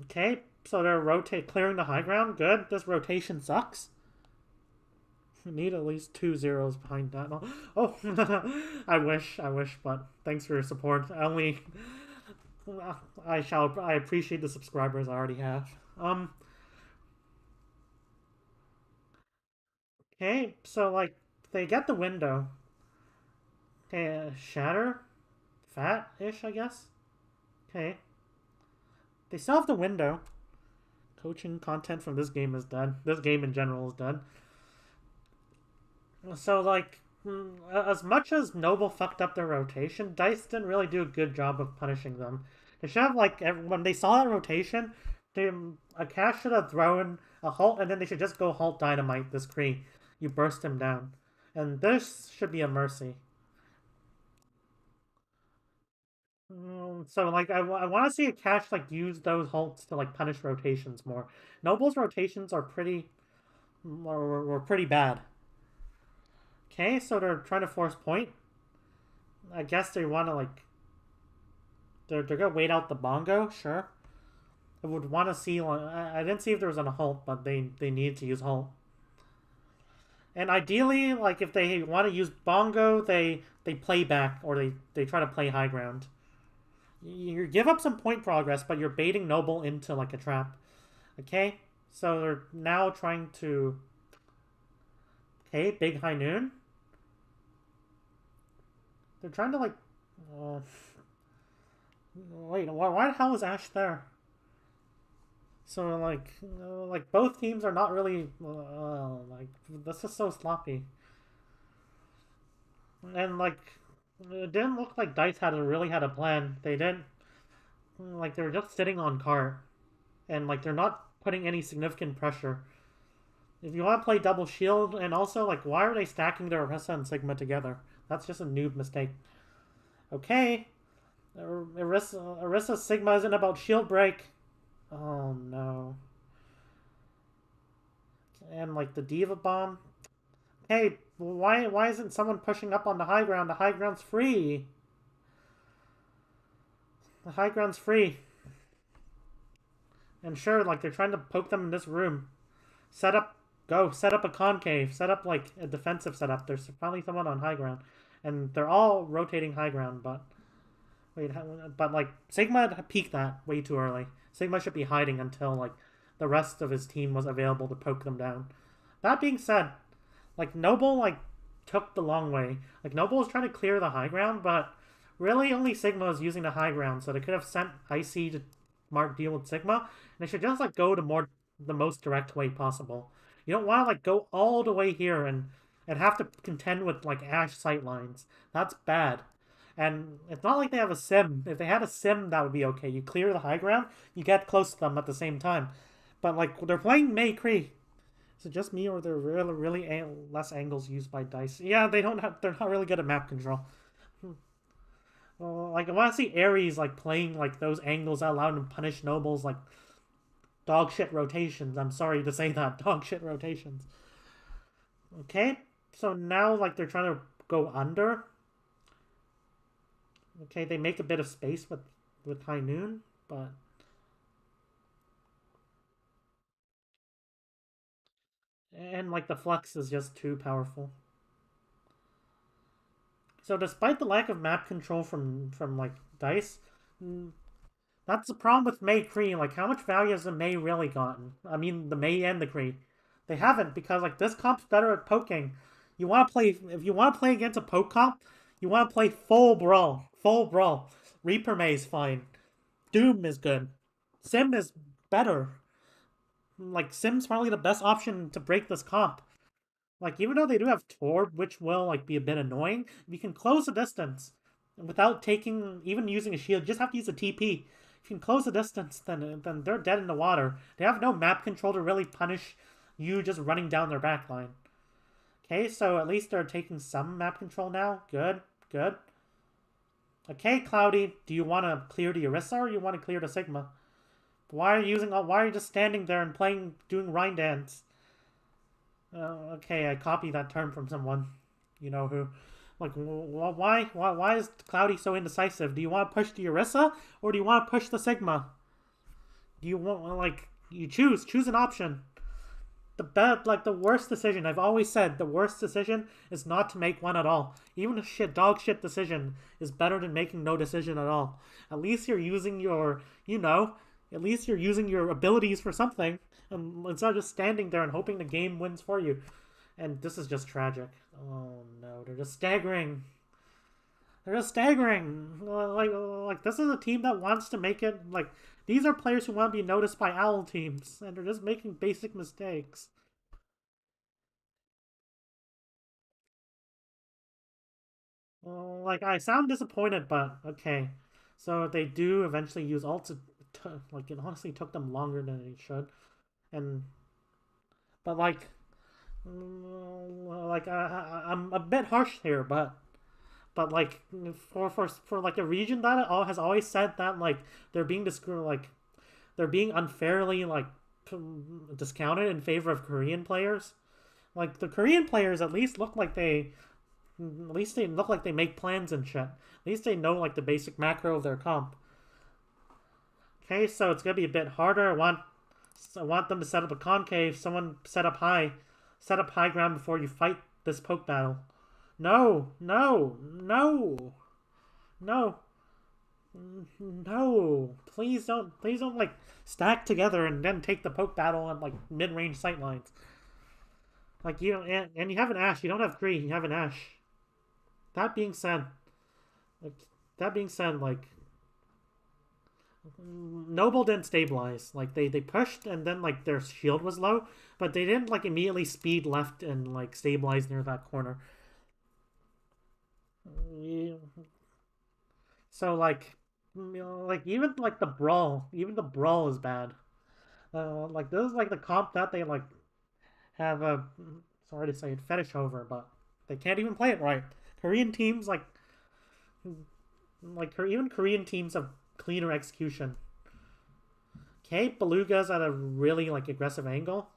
Okay, so they're clearing the high ground. Good. This rotation sucks. Need at least 2 zeros behind that. Oh, I wish, but thanks for your support. I appreciate the subscribers I already have. Okay, so, like, they get the window. Okay, Shatter? Fat-ish, I guess? Okay. They still have the window. Coaching content from this game is dead. This game in general is dead. So, like, as much as Noble fucked up their rotation, DICE didn't really do a good job of punishing them. They should have, like, when they saw that rotation, Akash should have thrown a halt, and then they should just go halt Dynamite this Kree. You burst him down. And this should be a mercy. So, like, I want to see Akash, like, use those halts to, like, punish rotations more. Noble's rotations are pretty... were pretty bad. Okay, so they're trying to force point. I guess they want to like they're gonna wait out the bongo, sure. I would want to see. Like, I didn't see if there was an halt, but they need to use halt. And ideally, like if they want to use bongo, they play back or they try to play high ground. You give up some point progress, but you're baiting noble into like a trap. Okay, so they're now trying to. Okay, big high noon. They're trying to like. Uh, wait, why the hell is Ash there? So like both teams are not really like this is so sloppy, and like it didn't look like Dice really had a plan. They didn't like they were just sitting on cart, and like they're not putting any significant pressure. If you want to play double shield, and also like why are they stacking their Orisa and Sigma together? That's just a noob mistake. Okay, Orisa Sigma isn't about shield break. Oh no. And like the Diva Bomb. Hey, why isn't someone pushing up on the high ground? The high ground's free. The high ground's free. And sure, like they're trying to poke them in this room. Set up set up a concave. Set up like a defensive setup. There's probably someone on high ground. And they're all rotating high ground, but wait, but like Sigma peeked that way too early. Sigma should be hiding until like the rest of his team was available to poke them down. That being said, like Noble like took the long way. Like Noble was trying to clear the high ground, but really only Sigma was using the high ground, so they could have sent Icy to Mark deal with Sigma, and they should just like go to the most direct way possible. You don't want to like go all the way here and have to contend with like Ash sightlines. That's bad. And it's not like they have a sim. If they had a sim, that would be okay. You clear the high ground, you get close to them at the same time. But like they're playing May Cree. Is it just me, or there really less angles used by Dice? Yeah, they don't have. They're not really good at map control. Well, like I want to see Ares like playing like those angles that allow him to punish nobles like dog shit rotations. I'm sorry to say that, dog shit rotations. Okay, so now like they're trying to go under. Okay, they make a bit of space with High Noon, but and like the flux is just too powerful. So despite the lack of map control from like Dice, that's the problem with May Cree. Like how much value has the May really gotten? I mean the May and the Cree. They haven't because like this comp's better at poking. You want to play if you want to play against a poke comp, you want to play full brawl. Full brawl. Reaper May is fine. Doom is good. Sim is better. Like Sim's probably the best option to break this comp. Like even though they do have Torb, which will like be a bit annoying, if you can close the distance without taking even using a shield, you just have to use a TP. If you can close the distance, then they're dead in the water. They have no map control to really punish you just running down their backline. Okay, so at least they're taking some map control now. Good, good. Okay, Cloudy, do you want to clear the Orisa or you want to clear the Sigma? Why are you using? Why are you just standing there and doing Rhine dance? Okay, I copied that term from someone. You know who? Like, why is Cloudy so indecisive? Do you want to push the Orisa or do you want to push the Sigma? Do you want like you choose an option? The worst decision. I've always said the worst decision is not to make one at all. Even a dog shit decision is better than making no decision at all. At least you're using your, at least you're using your abilities for something, and instead of just standing there and hoping the game wins for you. And this is just tragic. Oh no, they're just staggering. They're just staggering. Like this is a team that wants to make it. Like these are players who want to be noticed by owl teams, and they're just making basic mistakes. Like I sound disappointed, but okay. So they do eventually use ults. Like it honestly took them longer than it should, and but I'm a bit harsh here, but like for like a region that has always said that like they're being they're being unfairly like discounted in favor of Korean players. Like the Korean players at least look like they look like they make plans and shit. At least they know like the basic macro of their comp. Okay, so it's gonna be a bit harder. I want them to set up a concave. Someone set up high ground before you fight this poke battle. No, no, no, no, no! Please don't like stack together and then take the poke battle on like mid-range sightlines. Like and you have an Ash. You don't have Kree. You have an Ash. That being said, like that being said, like Noble didn't stabilize. Like they pushed and then like their shield was low, but they didn't like immediately speed left and like stabilize near that corner. Yeah. So like even the brawl is bad. Like this is like the comp that they like have a sorry to say it fetish over, but they can't even play it right. Korean teams even Korean teams have cleaner execution. Okay, Beluga's at a really like aggressive angle.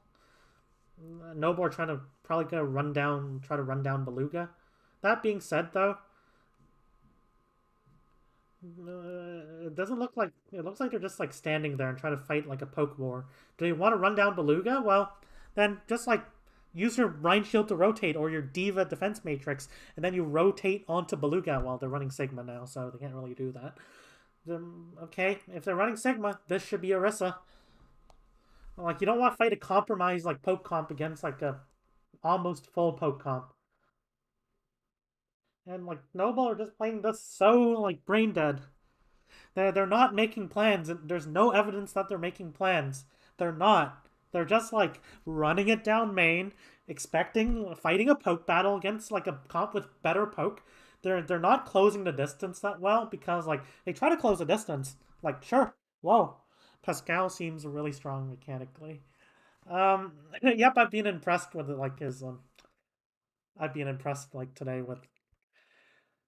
Noble are trying to probably try to run down Beluga. That being said, though, it doesn't look like it looks like they're just like standing there and trying to fight like a poke war. Do you want to run down Beluga? Well, then just like use your Brine Shield to rotate or your Diva defense matrix, and then you rotate onto Beluga. Well, they're running Sigma now, so they can't really do that. Okay, if they're running Sigma, this should be Orisa. Like you don't want to fight a compromise like poke comp against like a almost full poke comp. And like Noble are just playing this so like brain dead. They're not making plans, and there's no evidence that they're making plans. They're not. They're just like running it down main, fighting a poke battle against like a comp with better poke. They're not closing the distance that well because like they try to close the distance. Like sure, whoa, Pascal seems really strong mechanically. Yep, I've been impressed with it. Like his I've been impressed like today with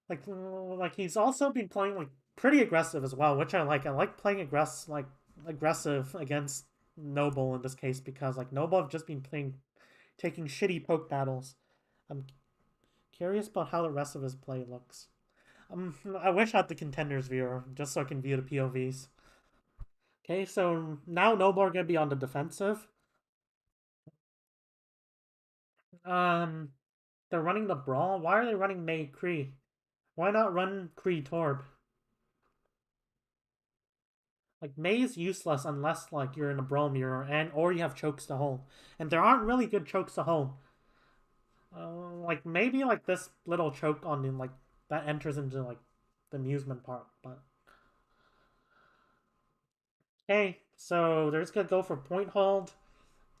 like he's also been playing like pretty aggressive as well, which I like. I like playing aggressive against Noble in this case because like Noble have just been taking shitty poke battles. I'm curious about how the rest of his play looks. I wish I had the Contenders viewer just so I can view the POVs. Okay, so now Noble are gonna be on the defensive. Um, they're running the brawl. Why are they running Mei Kree? Why not run Kree Torb? Like May's useless unless like you're in a brawl mirror or you have chokes to hold, and there aren't really good chokes to hold. Like maybe like this little choke on the like that enters into like the amusement part, but hey, so they're just gonna go for point hold.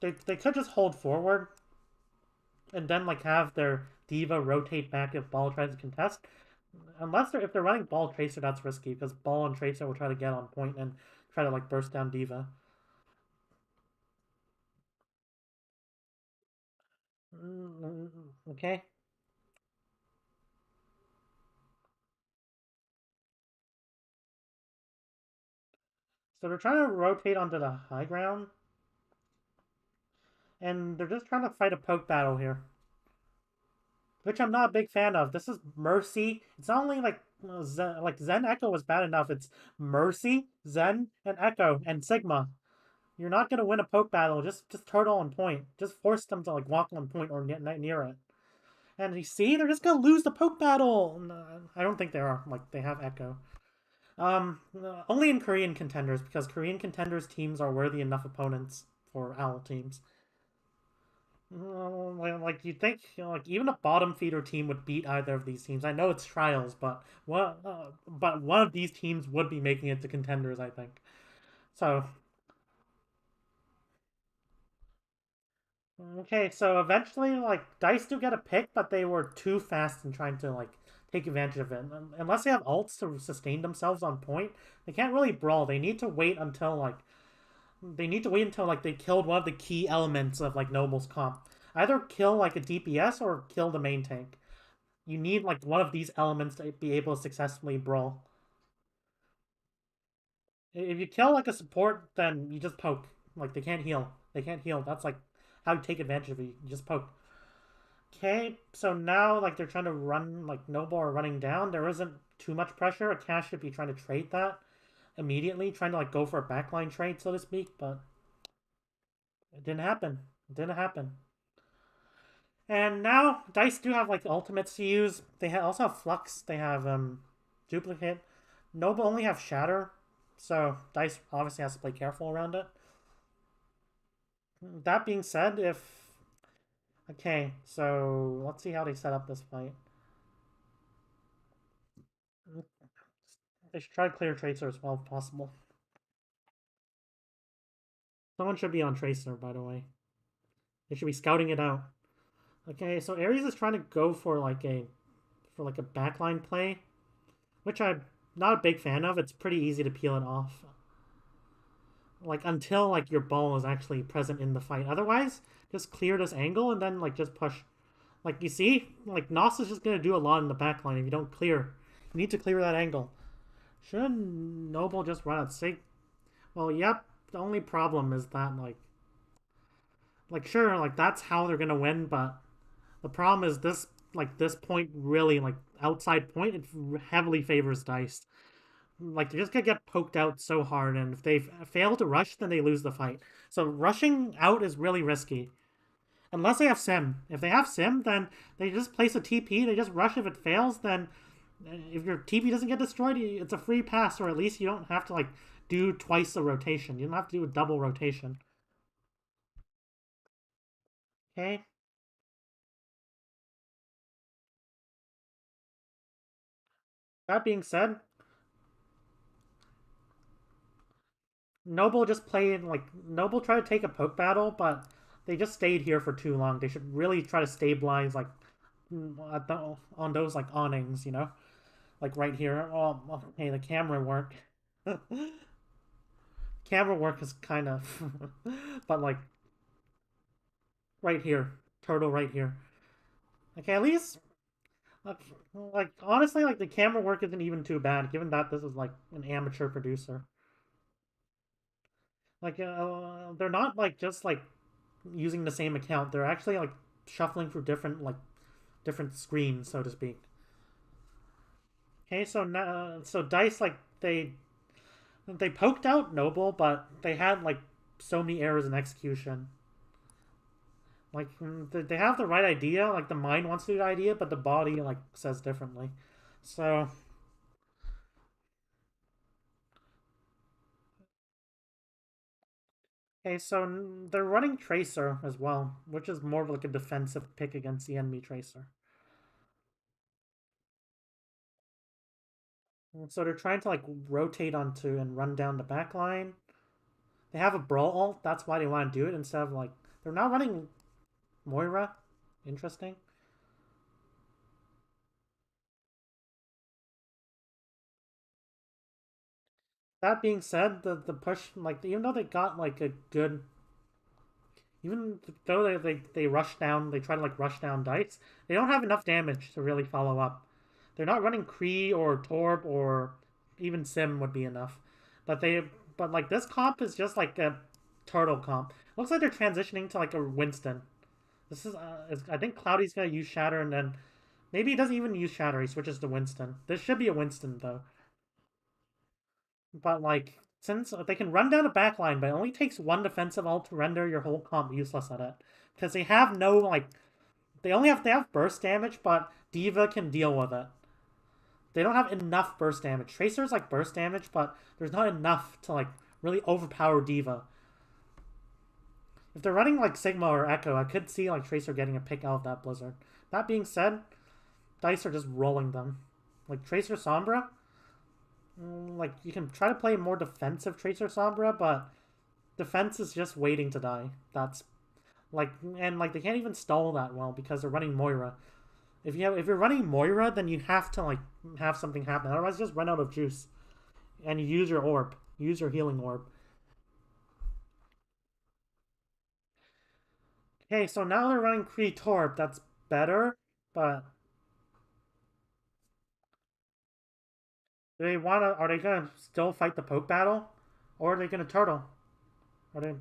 They could just hold forward and then like have their diva rotate back if ball tries to contest. If they're running ball tracer, that's risky because ball and tracer will try to get on point and try to like burst down diva. Okay. So they're trying to rotate onto the high ground, and they're just trying to fight a poke battle here, which I'm not a big fan of. This is Mercy. It's not only like Zen Echo was bad enough. It's Mercy, Zen, and Echo and Sigma. You're not gonna win a poke battle. Just turtle on point. Just force them to like walk on point or get near it. And you see, they're just gonna lose the poke battle. I don't think they are. Like they have Echo. Only in Korean contenders because Korean contenders teams are worthy enough opponents for Owl teams. Like you'd think, like even a bottom feeder team would beat either of these teams. I know it's trials, but one of these teams would be making it to contenders. I think. So okay, so eventually, like Dice do get a pick, but they were too fast in trying to like take advantage of it. Unless they have ults to sustain themselves on point, they can't really brawl. They need to wait until like they killed one of the key elements of like Noble's comp. Either kill like a DPS or kill the main tank. You need like one of these elements to be able to successfully brawl. If you kill like a support, then you just poke. Like they can't heal. They can't heal. That's like how you take advantage of it. You just poke. Okay, so now like they're trying to run like Noble are running down. There isn't too much pressure. A cash should be trying to trade that immediately, trying to like go for a backline trade, so to speak, but it didn't happen. It didn't happen. And now Dice do have like ultimates to use. They also have Flux. They have duplicate. Noble only have Shatter, so Dice obviously has to play careful around it. That being said, if okay, so let's see how they set up this fight. They should try to clear Tracer as well if possible. Someone should be on Tracer, by the way. They should be scouting it out. Okay, so Ares is trying to go for like a backline play, which I'm not a big fan of. It's pretty easy to peel it off. Like until like your ball is actually present in the fight. Otherwise, just clear this angle and then like just push. Like you see, like Nos is just gonna do a lot in the backline if you don't clear. You need to clear that angle. Should Noble just run at Sig? Well, yep. The only problem is that like sure, like that's how they're gonna win, but the problem is this point really like outside point it heavily favors Dice. Like they're just gonna get poked out so hard, and if they fail to rush, then they lose the fight. So rushing out is really risky. Unless they have Sim. If they have Sim, then they just place a TP. They just rush. If it fails, then if your TP doesn't get destroyed, it's a free pass, or at least you don't have to like do twice the rotation. You don't have to do a double rotation. Okay. That being said, Noble just played like Noble tried to take a poke battle, but they just stayed here for too long. They should really try to stabilize like on those like awnings, you know, like right here. Oh, okay, the camera work. Camera work is kind of, but like right here, turtle right here. Okay, at least like honestly, like the camera work isn't even too bad, given that this is like an amateur producer. Like they're not like just like using the same account. They're actually like shuffling through different screens, so to speak. Okay, so now so Dice like they poked out Noble, but they had like so many errors in execution. Like they have the right idea, like the mind wants to do the idea, but the body like says differently. So okay, so they're running Tracer as well, which is more of like a defensive pick against the enemy Tracer. So they're trying to like rotate onto and run down the back line. They have a brawl ult, that's why they want to do it instead of like they're not running Moira. Interesting. That being said, the push like even though they got like a good even though they rush down, they try to like rush down Dice, they don't have enough damage to really follow up. They're not running Kree or Torb or even Sim would be enough. But but like this comp is just like a turtle comp. Looks like they're transitioning to like a Winston. This is I think Cloudy's gonna use Shatter and then maybe he doesn't even use Shatter. He switches to Winston. This should be a Winston though. But like since they can run down a backline, but it only takes one defensive ult to render your whole comp useless at it. Because they have no like they have burst damage, but Diva can deal with it. They don't have enough burst damage. Tracer's like burst damage, but there's not enough to like really overpower Diva. If they're running like Sigma or Echo, I could see like Tracer getting a pick out of that Blizzard. That being said, Dice are just rolling them. Like Tracer Sombra, like you can try to play more defensive Tracer Sombra, but defense is just waiting to die. That's like and like they can't even stall that well because they're running Moira. If you're running Moira, then you have to like have something happen. Otherwise, just run out of juice, and you use your orb, use your healing orb. Okay, so now they're running Kree Torb. That's better, but do they wanna? Are they gonna still fight the poke battle, or are they gonna turtle? Are they?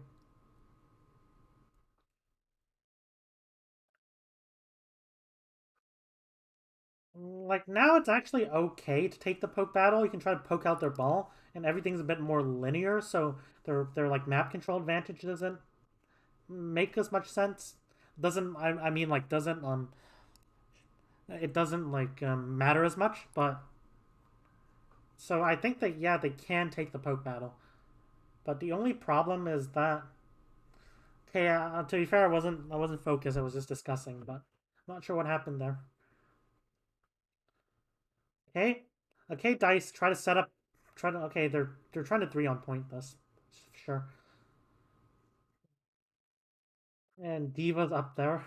like now it's actually okay to take the poke battle. You can try to poke out their ball, and everything's a bit more linear, so their like map control advantage doesn't make as much sense. Doesn't I mean like doesn't it doesn't like matter as much, but so I think that yeah they can take the poke battle, but the only problem is that okay to be fair I wasn't focused, I was just discussing, but I'm not sure what happened there. Okay, okay, dice try to set up, try to okay they're trying to 3 on point this, sure, and Diva's up there.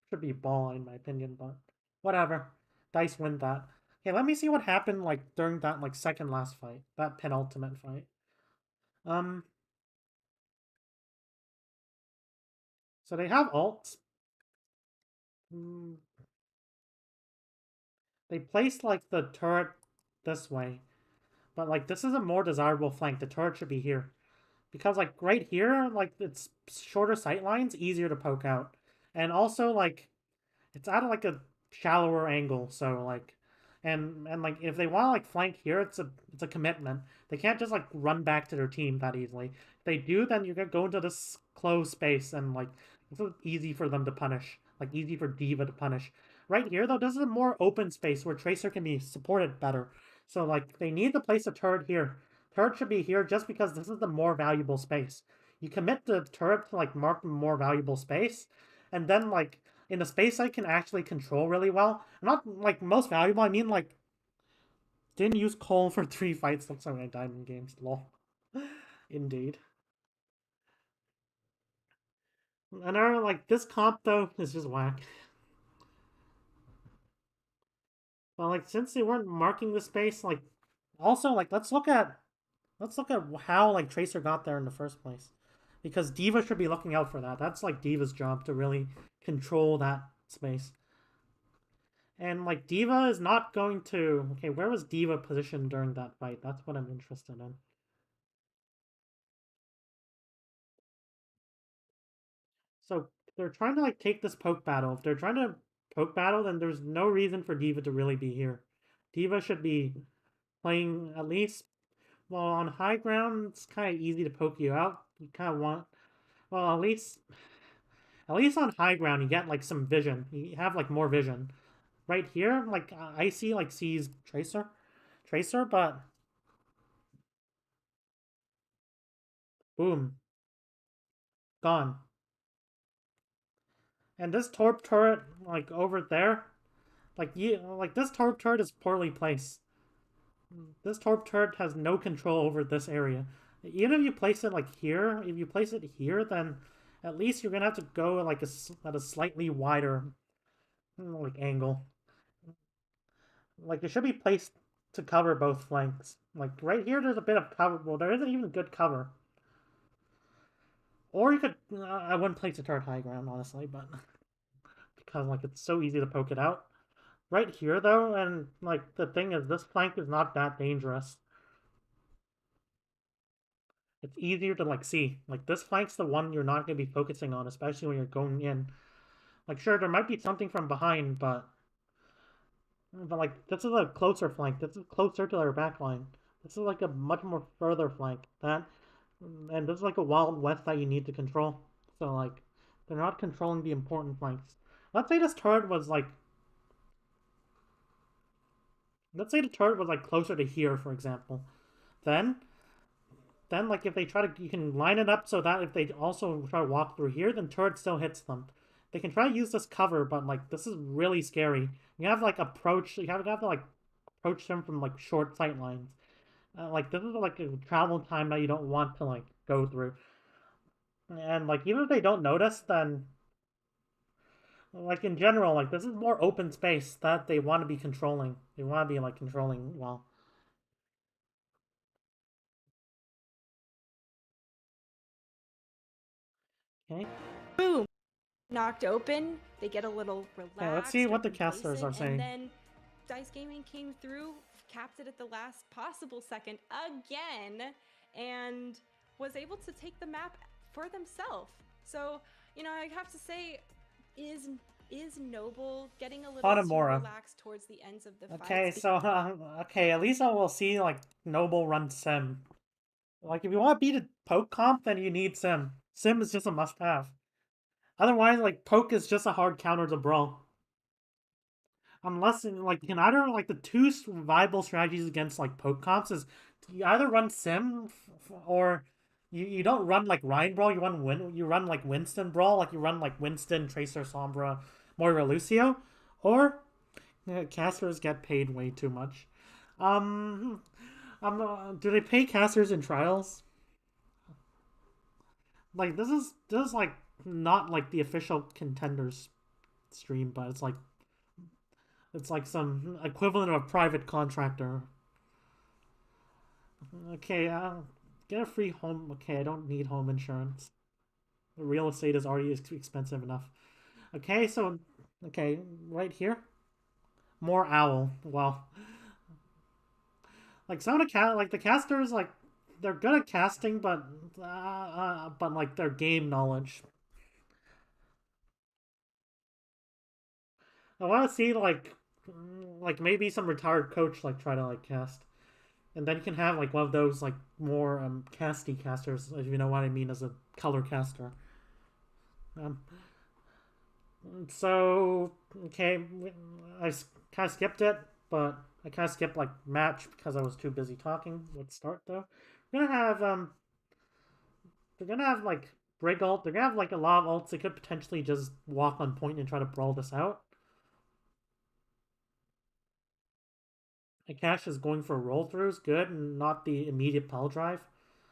Should be ball in my opinion, but whatever. Dice win that. Okay, let me see what happened like during that like second last fight, that penultimate fight. Um, so they have ults. Mm, they placed like the turret this way, but like this is a more desirable flank. The turret should be here because like right here, like it's shorter sight lines, easier to poke out, and also like it's at like a shallower angle, so like and like if they want to like flank here, it's a commitment. They can't just like run back to their team that easily. If they do, then you're gonna go into this closed space and like it's easy for them to punish. Like easy for Diva to punish. Right here though, this is a more open space where Tracer can be supported better. So like they need to place a turret here. Turret should be here just because this is the more valuable space. You commit the turret to like mark the more valuable space, and then like in a space I can actually control really well. Not like most valuable, I mean like didn't use Cole for 3 fights. Looks like I died in games. Lol. Indeed. And our like this comp though is just whack. But like since they weren't marking the space, like also like let's look at how like Tracer got there in the first place. Because Diva should be looking out for that. That's like Diva's job to really control that space. And like Diva is not going to. Okay, where was Diva positioned during that fight? That's what I'm interested in. So they're trying to like take this poke battle. If they're trying to poke battle, then there's no reason for Diva to really be here. Diva should be playing at least. Well, on high ground, it's kind of easy to poke you out. You kind of want. Well, at least on high ground, you get like some vision. You have like more vision. Right here, like Icy like sees Tracer, but boom, gone. And this torp turret, like over there, like this torp turret is poorly placed. This torp turret has no control over this area. Even if you place it like here, if you place it here, then at least you're gonna have to go like at a slightly wider like angle. Like it should be placed to cover both flanks. Like right here, there's a bit of cover. Well, there isn't even good cover. Or you could. I wouldn't place a turret high ground honestly, but because like it's so easy to poke it out. Right here though, and like the thing is, this flank is not that dangerous. It's easier to like see. Like this flank's the one you're not gonna be focusing on, especially when you're going in. Like sure, there might be something from behind, but like this is a closer flank. This is closer to their back line. This is like a much more further flank. That and this is like a Wild West that you need to control. So like they're not controlling the important flanks. Let's say this turret was like let's say the turret was like closer to here, for example. Then like if they try to you can line it up so that if they also try to walk through here, then turret still hits them. They can try to use this cover, but like this is really scary. You have to like approach you have to like approach them from like short sight lines. Like this is like a travel time that you don't want to like go through. And like even if they don't notice, then like in general, like this is more open space that they want to be controlling. They want to be like controlling well. Okay. Boom! Knocked open. They get a little relaxed. Okay, let's see what the complacent, casters are saying. And then Dice Gaming came through, capped it at the last possible second again, and was able to take the map for themselves. So, you know, I have to say, is is Noble getting a little too Hanamura. relaxed towards the ends of the Okay, fights? so okay, at least I will see like Noble run Sim. Like if you want to beat a poke comp, then you need Sim. Sim is just a must-have. Otherwise, like poke is just a hard counter to brawl. Unless like you can either like the two viable strategies against like poke comps is you either run Sim or you don't run like Ryan Brawl. You run like Winston Brawl. Like you run like Winston, Tracer, Sombra, Moira, Lucio, or casters get paid way too much. Um, do they pay casters in trials? Like this is like not like the official Contenders stream, but it's like some equivalent of a private contractor. Okay, get a free home. Okay, I don't need home insurance. The real estate is already expensive enough. Okay, so okay, right here, more owl. Well, like some of the like the casters, like they're good at casting, but like their game knowledge. I want to see like maybe some retired coach like try to like cast, and then you can have like one of those like more casty casters, if you know what I mean, as a color caster. Um, so okay, I kind of skipped it, but I kind of skipped like match because I was too busy talking. Let's start though. We're gonna have they're gonna have like break ult. They're gonna have like a lot of ults. They could potentially just walk on point and try to brawl this out. Akash is going for roll throughs, good, and not the immediate pile drive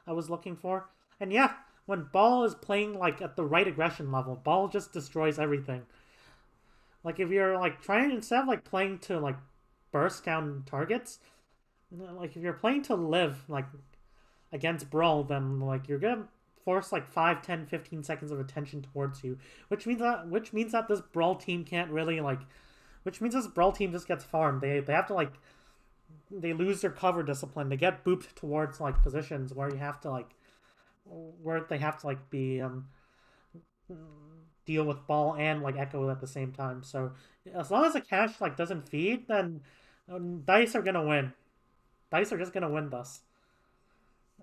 I was looking for. And yeah, when Ball is playing like at the right aggression level, Ball just destroys everything. Like if you're like trying instead of like playing to like burst down targets, like if you're playing to live like against Brawl, then like you're gonna force like 5, 10, 15 seconds of attention towards you, which means that this Brawl team can't really like which means this Brawl team just gets farmed. They have to like they lose their cover discipline. They get booped towards like positions where you have to like where they have to like be deal with Ball and like Echo at the same time. So as long as the cash like doesn't feed, then Dice are gonna win. Dice are just gonna win thus.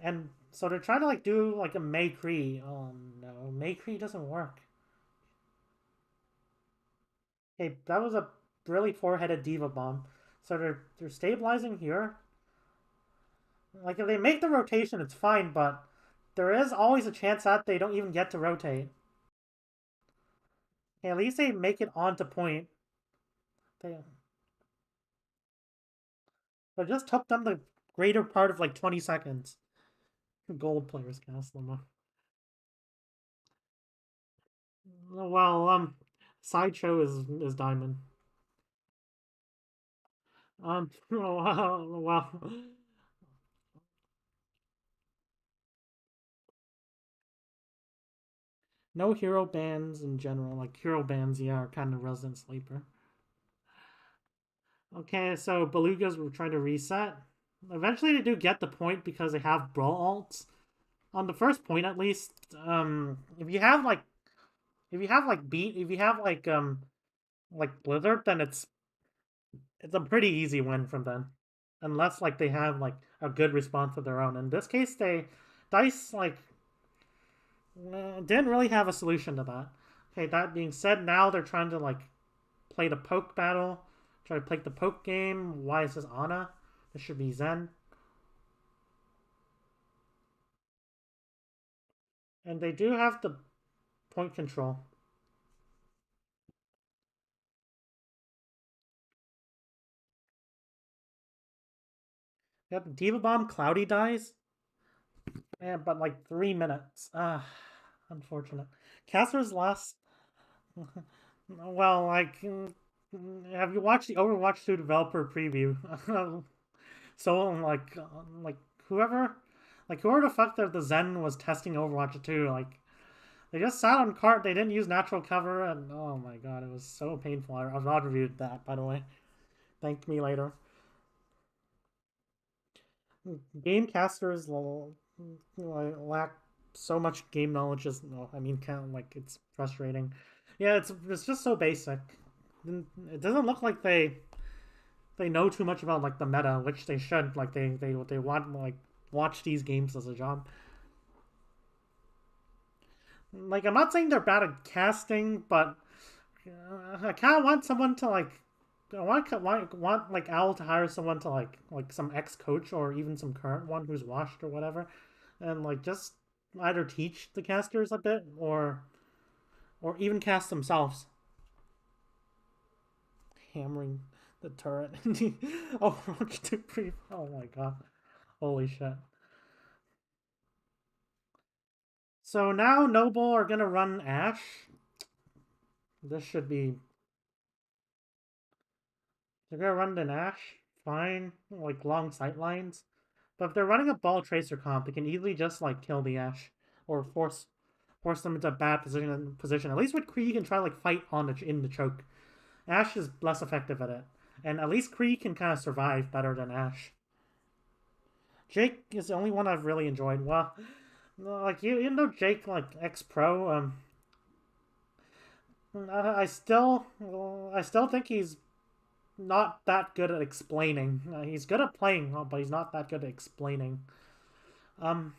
And so they're trying to like do like a Maycree. Oh no, Maycree doesn't work. Okay, that was a really four-headed diva bomb. So they're stabilizing here. Like if they make the rotation, it's fine, but there is always a chance that they don't even get to rotate. Okay, at least they make it onto point. They, but it just took them the greater part of like 20 seconds. Gold players cast them. Well, sideshow is diamond. Well, no hero bands in general. Like hero bands, yeah, are kind of resident sleeper. Okay, so Belugas were trying to reset. Eventually, they do get the point because they have brawl alts. On the first point, at least, if you have like, if you have like Blizzard, then it's a pretty easy win from them, unless like they have like a good response of their own. In this case, Dice like didn't really have a solution to that. Okay, that being said, now they're trying to like play the poke battle, try to play the poke game. Why is this Ana? This should be Zen. And they do have the point control. Yep, Diva Bomb Cloudy dies. Yeah, but like 3 minutes. Ah, unfortunate. Caster's last. Well, like, have you watched the Overwatch 2 developer preview? So like whoever, like whoever the fuck the Zen was testing Overwatch 2, like they just sat on cart. They didn't use natural cover, and oh my god, it was so painful. I've not reviewed that, by the way. Thank me later. Game casters lack so much game knowledge. Just no, I mean, kind of like it's frustrating. Yeah, it's just so basic. It doesn't look like they know too much about like the meta, which they should. Like they want like watch these games as a job. Like I'm not saying they're bad at casting, but I kind of want someone to like. I want like Al to hire someone to like some ex coach or even some current one who's washed or whatever, and like just either teach the casters a bit or even cast themselves. Hammering the turret. Oh, oh my god. Holy shit. So now Noble are gonna run Ash. This should be. They're gonna run an Ash. Fine. Like long sight lines. But if they're running a ball tracer comp, they can easily just like kill the Ash. Or force them into a bad position. At least with Kree you can try like fight on in the choke. Ash is less effective at it. And at least Kree can kind of survive better than Ash. Jake is the only one I've really enjoyed. Well, like you know Jake like ex pro. I still think he's not that good at explaining. He's good at playing, but he's not that good at explaining. Um,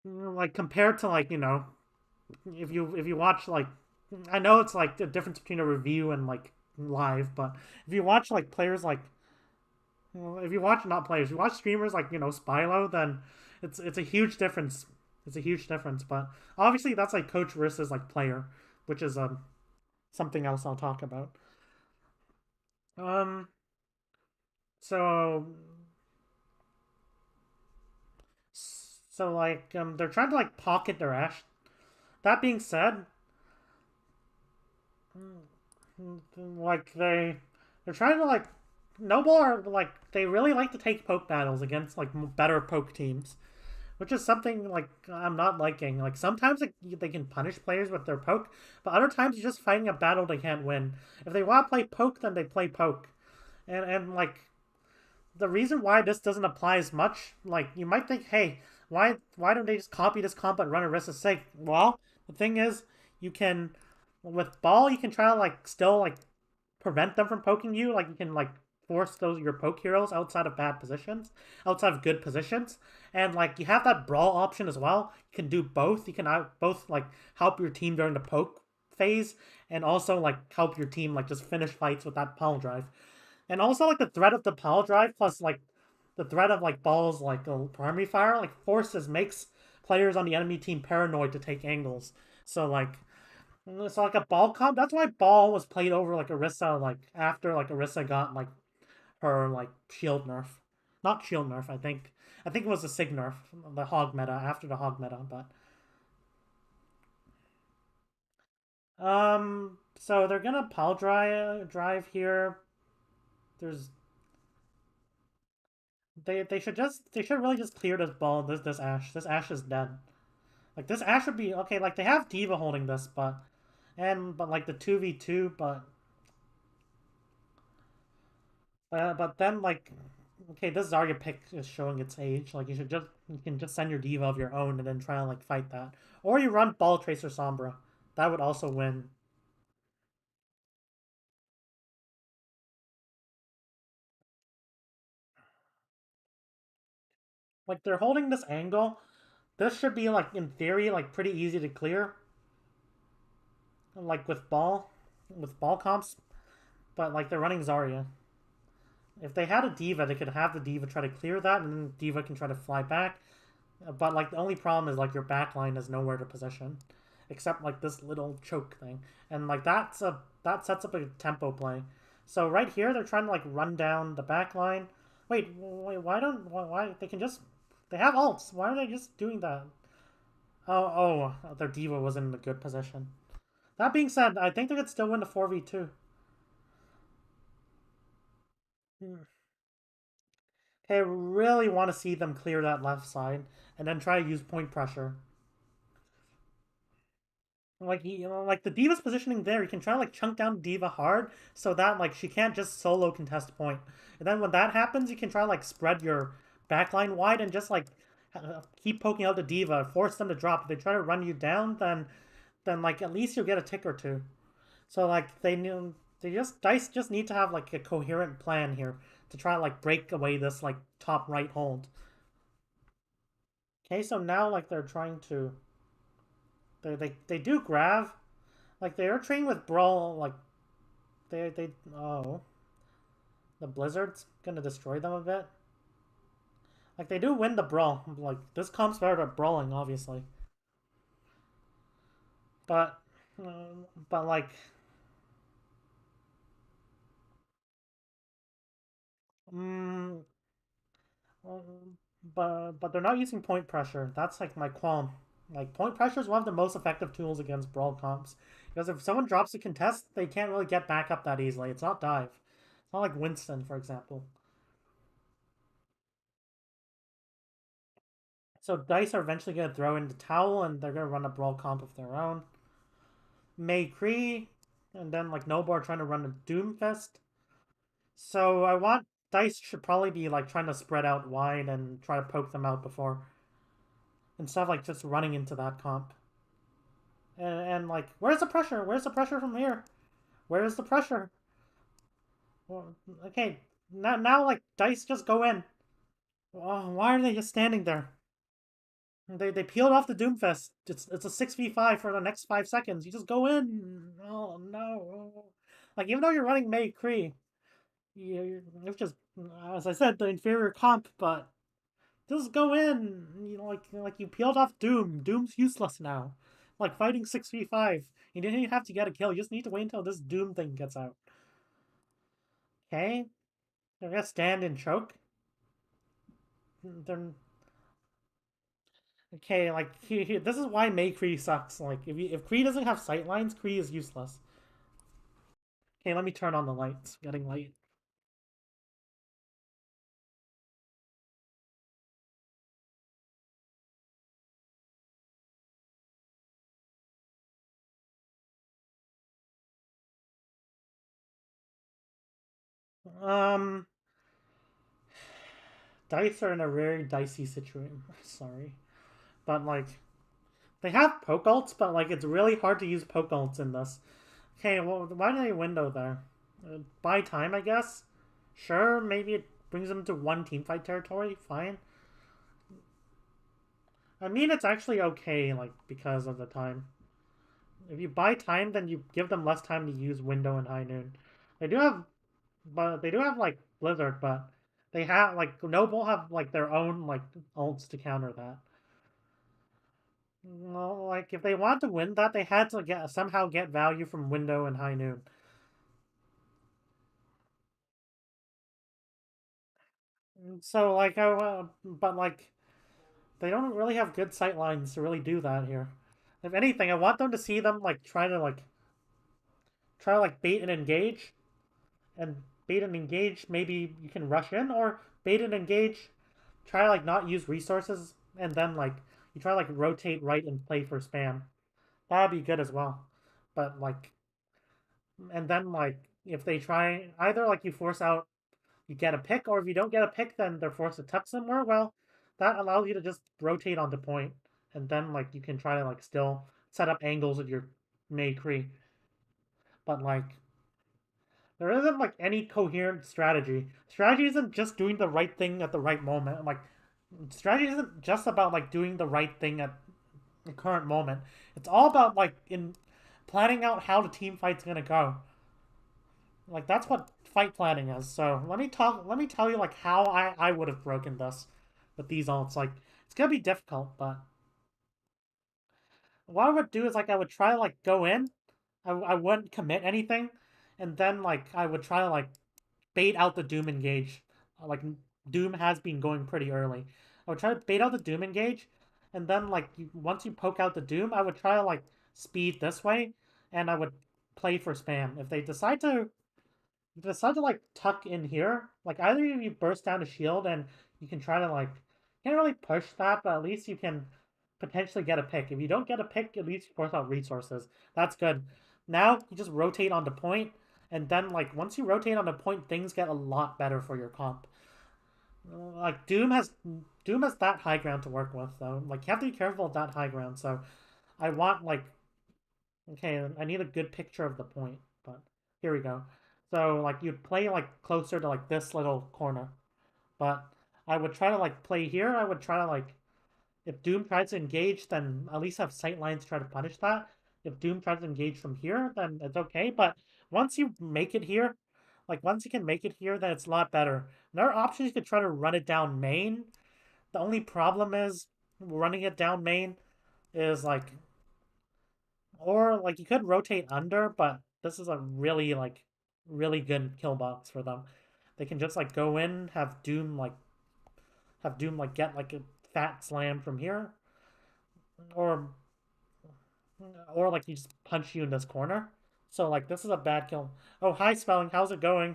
like compared to like if you watch like I know it's like the difference between a review and like live, but if you watch like players like well, if you watch not players, you watch streamers like Spylo, then it's a huge difference. It's a huge difference, but obviously that's like coach versus like player, which is something else I'll talk about. Um, so like they're trying to like pocket their Ash. That being said, like they're trying to like Noble are like they really like to take poke battles against like better poke teams, which is something like I'm not liking. Like sometimes they can punish players with their poke, but other times you're just fighting a battle they can't win. If they want to play poke, then they play poke, and like the reason why this doesn't apply as much, like you might think, hey, why don't they just copy this comp and run Arista's sake? Well, the thing is, you can with ball you can try to like still like prevent them from poking you. Like you can like force those your poke heroes outside of bad positions, outside of good positions, and like you have that brawl option as well. You can do both. You can both like help your team during the poke phase, and also like help your team like just finish fights with that pile drive. And also like the threat of the pile drive plus like the threat of like balls like a primary fire like forces makes players on the enemy team paranoid to take angles. So like it's like a ball comp. That's why ball was played over like Orisa like after like Orisa got like her like shield nerf. Not shield nerf, I think. I think it was the Sig nerf, the hog meta after the hog meta, but so they're gonna pile drive here. There's they should really just clear this ball. This Ash. This Ash is dead. Like this Ash would be okay. Like they have Diva holding this, but like the 2v2, but then like okay, this Zarya pick is showing its age. Like you can just send your Diva of your own and then try and like fight that, or you run Ball Tracer Sombra. That would also win. Like they're holding this angle. This should be like in theory like pretty easy to clear. Like with ball comps, but like they're running Zarya. If they had a Diva, they could have the Diva try to clear that, and then Diva can try to fly back. But like the only problem is like your backline is nowhere to position, except like this little choke thing, and like that sets up a tempo play. So right here they're trying to like run down the backline. Wait, why they can just they have ults? Why are they just doing that? Their Diva was in a good position. That being said, I think they could still win the 4v2. Okay, I really want to see them clear that left side and then try to use point pressure. Like like the Diva's positioning there, you can try to like chunk down Diva hard so that like she can't just solo contest point. And then when that happens, you can try to like spread your backline wide and just like keep poking out the Diva, force them to drop. If they try to run you down, then then like at least you'll get a tick or two. So like they just Dice just need to have like a coherent plan here to try to like break away this like top right hold. Okay, so now like they're trying to they do grab. Like they are trained with Brawl, like they oh, the Blizzard's gonna destroy them a bit. Like they do win the Brawl. Like this comp's better at brawling, obviously. But but like mm, but they're not using point pressure. That's like my qualm. Like point pressure is one of the most effective tools against brawl comps because if someone drops a contest, they can't really get back up that easily. It's not dive. It's not like Winston, for example. So Dice are eventually going to throw in the towel and they're going to run a brawl comp of their own. May Cree, and then like Noble are trying to run a Doomfist. So I want Dice should probably be like trying to spread out wide and try to poke them out before instead of like just running into that comp. And like, where's the pressure? Where's the pressure from here? Where's the pressure? Well, okay, now like Dice just go in. Oh, why are they just standing there? They peeled off the Doomfest. It's a 6v5 for the next 5 seconds. You just go in. Oh no! Like even though you're running May Cree, it's just as I said the inferior comp, but just go in. You know, like you peeled off Doom. Doom's useless now. Like fighting 6v5. You didn't even have to get a kill. You just need to wait until this Doom thing gets out. Okay, they're gonna stand and choke. They're okay. Like this is why May Cree sucks. Like if Cree doesn't have sight lines, Cree is useless. Okay, let me turn on the lights. Getting late. Um, Dice are in a very dicey situation. Sorry, but like they have poke ults, but like it's really hard to use poke ults in this. Okay, well, why do they window there? Buy time, I guess. Sure, maybe it brings them to one team fight territory. Fine. I mean, it's actually okay, like because of the time. If you buy time, then you give them less time to use window and high noon. They do have, but they do have like Blizzard, but they have like Noble have like their own like ults to counter that. Well, like if they want to win that, they had to get somehow get value from window and high noon. So like, but like they don't really have good sight lines to really do that here. If anything, I want them to see them like try to like bait and engage, and bait and engage. Maybe you can rush in or bait and engage. Try to like not use resources, and then like you try to like rotate right and play for spam. That'd be good as well. But like, and then like if they try either like you force out you get a pick, or if you don't get a pick, then they're forced to tuck somewhere. Well, that allows you to just rotate onto point, and then like you can try to like still set up angles with your May Cree. But like there isn't like any coherent strategy. Strategy isn't just doing the right thing at the right moment. Like strategy isn't just about like doing the right thing at the current moment. It's all about like in planning out how the team fight's gonna go. Like that's what fight planning is. So let me tell you like how I would have broken this with these ults. Like it's gonna be difficult, but what I would do is like I would try to like go in. I wouldn't commit anything, and then like I would try to like bait out the Doom engage. Like Doom has been going pretty early. I would try to bait out the Doom engage, and then like once you poke out the Doom, I would try to like speed this way, and I would play for spam. If they decide to like tuck in here, like either you burst down a shield and you can try to like you can't really push that, but at least you can potentially get a pick. If you don't get a pick, at least you force out resources. That's good. Now you just rotate on the point, and then like once you rotate on the point, things get a lot better for your comp. Like Doom has that high ground to work with though. Like you have to be careful of that high ground. So I want like Okay, I need a good picture of the point, but here we go. So like you'd play like closer to like this little corner, but I would try to like play here. I would try to like if Doom tries to engage, then at least have sight lines to try to punish that. If Doom tries to engage from here, then it's okay. But once you make it here, like once you can make it here, then it's a lot better. Another option is you could try to run it down main. The only problem is running it down main is like, or like you could rotate under, but this is a really like really good kill box for them. They can just like go in, have Doom like get like a fat slam from here, or like he just punch you in this corner. So like this is a bad kill. Oh, hi Spelling, how's it going?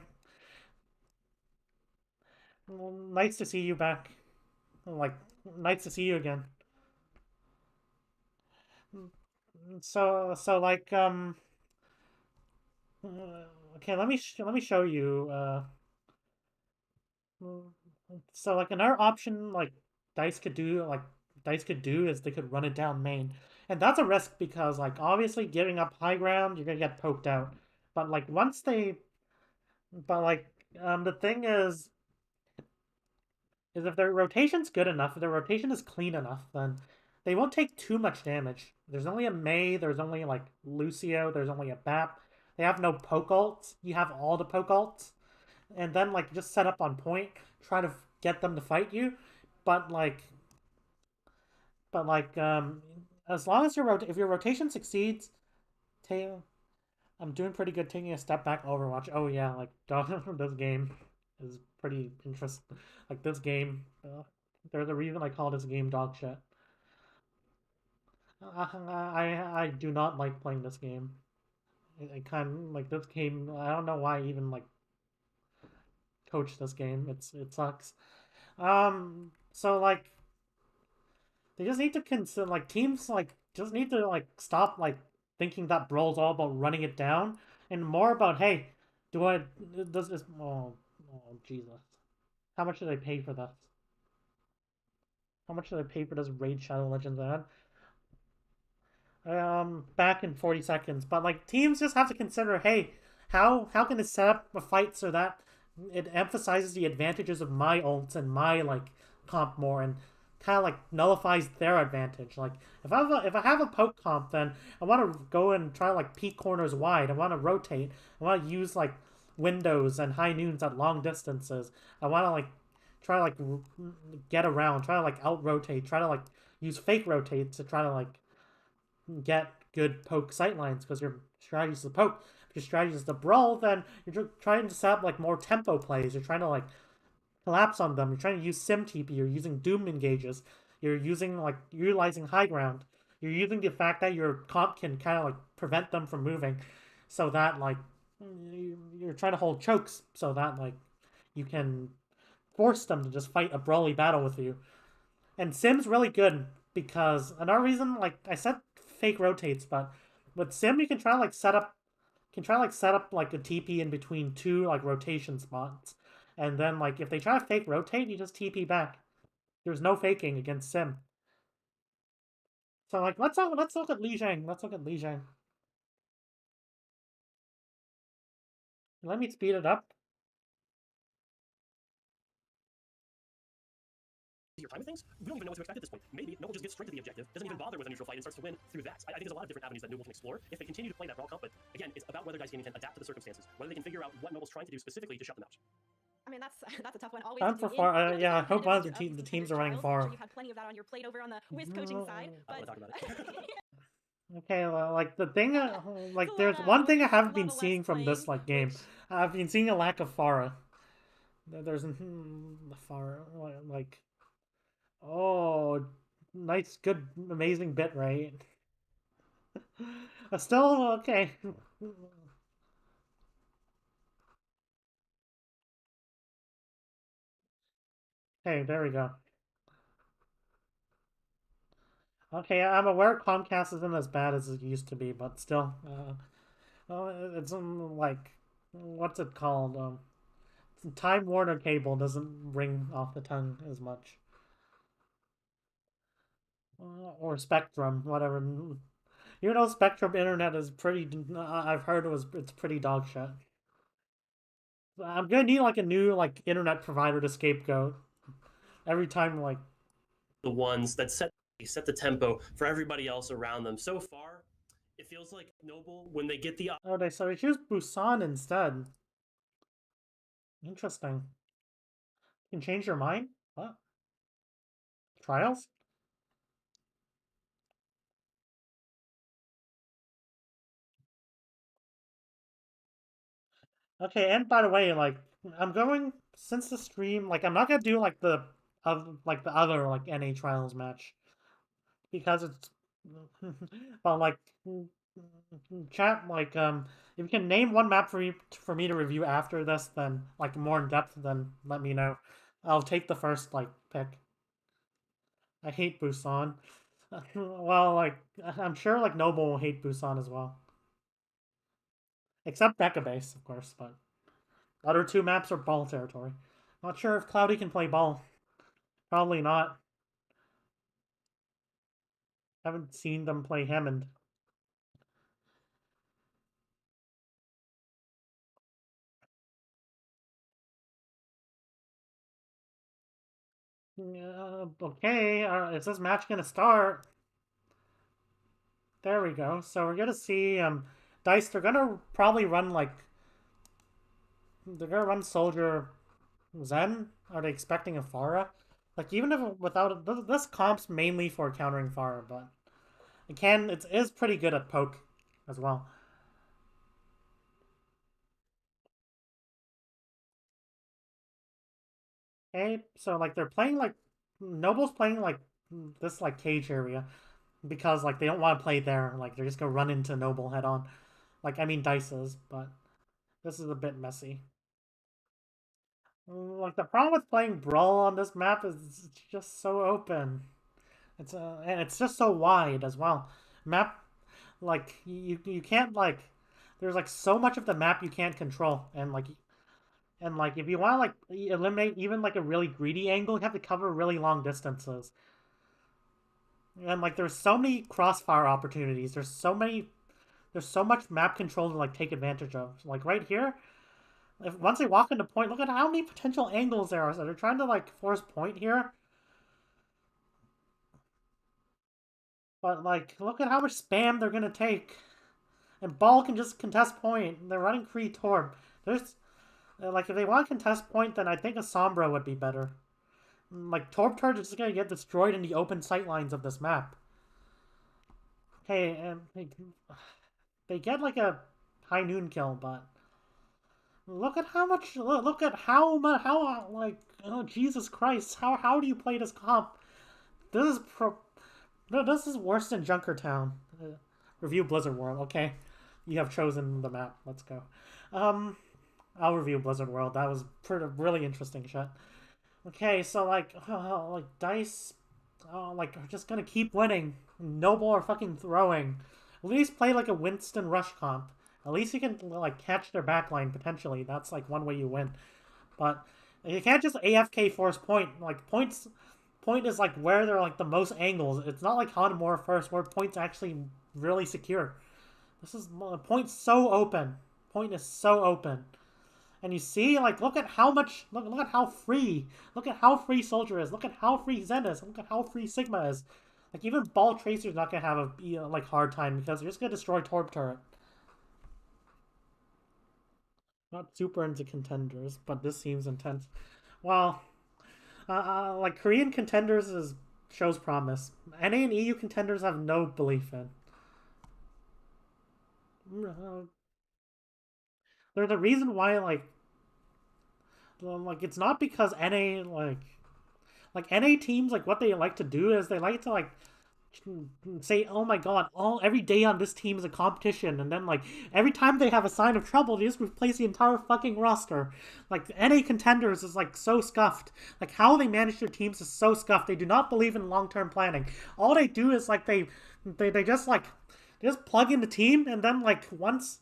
Well, nice to see you back. Like nice to see you again. So like okay, let me show you so like another option like Dice could do is they could run it down main. And that's a risk because like obviously giving up high ground, you're gonna get poked out. But like once they but like the thing is if their rotation's good enough, if their rotation is clean enough, then they won't take too much damage. There's only a Mei, there's only like Lucio, there's only a Bap. They have no poke ults. You have all the poke ults. And then like just set up on point, try to get them to fight you. But like but as long as if your rotation succeeds, tail I'm doing pretty good taking a step back Overwatch. Oh yeah, like this game is pretty interesting. Like this game, there's a reason I call this game dog shit. I do not like playing this game. I kind of like this game. I don't know why I even like coach this game. It sucks. So like they just need to consider like teams like just need to like stop like thinking that Brawl's all about running it down and more about hey, do I does this oh Jesus. How much did I pay for this? How much did I pay for this Raid Shadow Legends ad? Back in 40 seconds. But like teams just have to consider, hey, how can it set up a fight so that it emphasizes the advantages of my ults and my like comp more and kind of like nullifies their advantage. Like if I have a poke comp, then I want to go and try like peek corners wide. I want to rotate. I want to use like windows and high noons at long distances. I want to like try to like get around, try to like out rotate, try to like use fake rotates to try to like get good poke sightlines because your strategy is to poke. If your strategy is to brawl, then you're trying to set up like more tempo plays. You're trying to like collapse on them. You're trying to use sim TP. You're using doom engages. You're using like utilizing high ground. You're using the fact that your comp can kind of like prevent them from moving, so that like you're trying to hold chokes so that like you can force them to just fight a brawly battle with you. And Sim's really good because another reason, like I said, fake rotates, but with Sim you can set up like a TP in between two like rotation spots, and then like if they try to fake rotate, you just TP back. There's no faking against Sim. So like let's look at Li Zhang. Let's look at Li Zhang. Let me speed it up. Your time of things, we don't even know what to expect at this point. Maybe Noble just gets straight to the objective, doesn't even bother with a neutral fight, and starts to win through that. I think there's a lot of different avenues that Noble can explore if they continue to play that brawl comp, but again, it's about whether Dice Gaming can adapt to the circumstances, whether they can figure out what Noble's trying to do specifically to shut them out. I mean, that's a tough one. Always I'm to for do far. in Yeah, I the hope one of competitive nature of the these teams Contenders are running trials. I'm sure far. you've had plenty of that on your plate over on the Wiz coaching side, I don't but want to talk about it. Okay, like the thing, like It's a there's lot one of thing I haven't a lot been of less seeing from this playing, like game. which I've been seeing a lack of Farah. There's Farah like oh, nice, good, amazing bit rate. Still okay. Hey, there we go. Okay, I'm aware Comcast isn't as bad as it used to be, but still, well, it's like what's it called? Time Warner cable doesn't ring off the tongue as much. Or Spectrum, whatever. Even though Spectrum Internet is pretty, I've heard it's pretty dog shit. I'm gonna need like a new like internet provider to scapegoat every time like. The ones that set the tempo for everybody else around them. So far, it feels like Noble when they get the Oh, they choose Busan instead. Interesting. You can change your mind? What? Trials? Okay, and by the way, like I'm going since the stream, like I'm not gonna do like the of like the other like NA trials match because it's but like chat like if you can name one map for me to review after this, then like more in depth, then let me know. I'll take the first like pick. I hate Busan. Well, like I'm sure like Noble will hate Busan as well, except Becca Base, of course. But the other two maps are ball territory. Not sure if Cloudy can play ball. Probably not. Haven't seen them play Hammond. Okay, is this match gonna start? There we go. So we're gonna see Dice. They're gonna probably run like they're gonna run Soldier Zen. Are they expecting a Pharah? Like even if without this comp's mainly for countering Pharah, but it is pretty good at poke as well. Okay, so like they're playing like Noble's playing like this like cage area because like they don't want to play there. Like they're just gonna run into Noble head on. Like I mean Dice's, but this is a bit messy. Like the problem with playing Brawl on this map is it's just so open. And it's just so wide as well. Map like you can't like there's like so much of the map you can't control and like if you want to like eliminate even like a really greedy angle, you have to cover really long distances. And like there's so many crossfire opportunities. There's so much map control to like take advantage of. Like right here, if once they walk into point, look at how many potential angles there are. So they're trying to like force point here. But like look at how much spam they're gonna take. And Ball can just contest point. They're running Kree Torb. There's like if they want to contest point, then I think a Sombra would be better. Like Torb Turd is just gonna get destroyed in the open sight lines of this map. Okay, and they get like a high noon kill, but look at how much. Look at how much. How like oh Jesus Christ! How do you play this comp? This is no, this is worse than Junkertown. Review Blizzard World. Okay, you have chosen the map. Let's go. I'll review Blizzard World. That was really interesting shit. Okay, so like Dice, like are just gonna keep winning. Noble are fucking throwing. At least play like a Winston Rush comp. At least you can like catch their backline potentially. That's like one way you win. But you can't just AFK force point. Like point is like where they're like the most angles. It's not like Hanamura first where point's actually really secure. This is point's so open. Point is so open. And you see, like, look at how much, look at how free, look at how free Soldier is, look at how free Zen is, look at how free Sigma is. Like, even Ball Tracer's not gonna have a, like, hard time because they're just gonna destroy Torb Turret. Not super into Contenders, but this seems intense. Well, like, Korean Contenders shows promise. NA and EU Contenders have no belief in. They're the reason why, like it's not because NA like NA teams like what they like to do is they like to like say oh my god every day on this team is a competition and then like every time they have a sign of trouble they just replace the entire fucking roster. Like NA Contenders is like so scuffed. Like how they manage their teams is so scuffed. They do not believe in long-term planning. All they do is like they just like they just plug in the team and then like once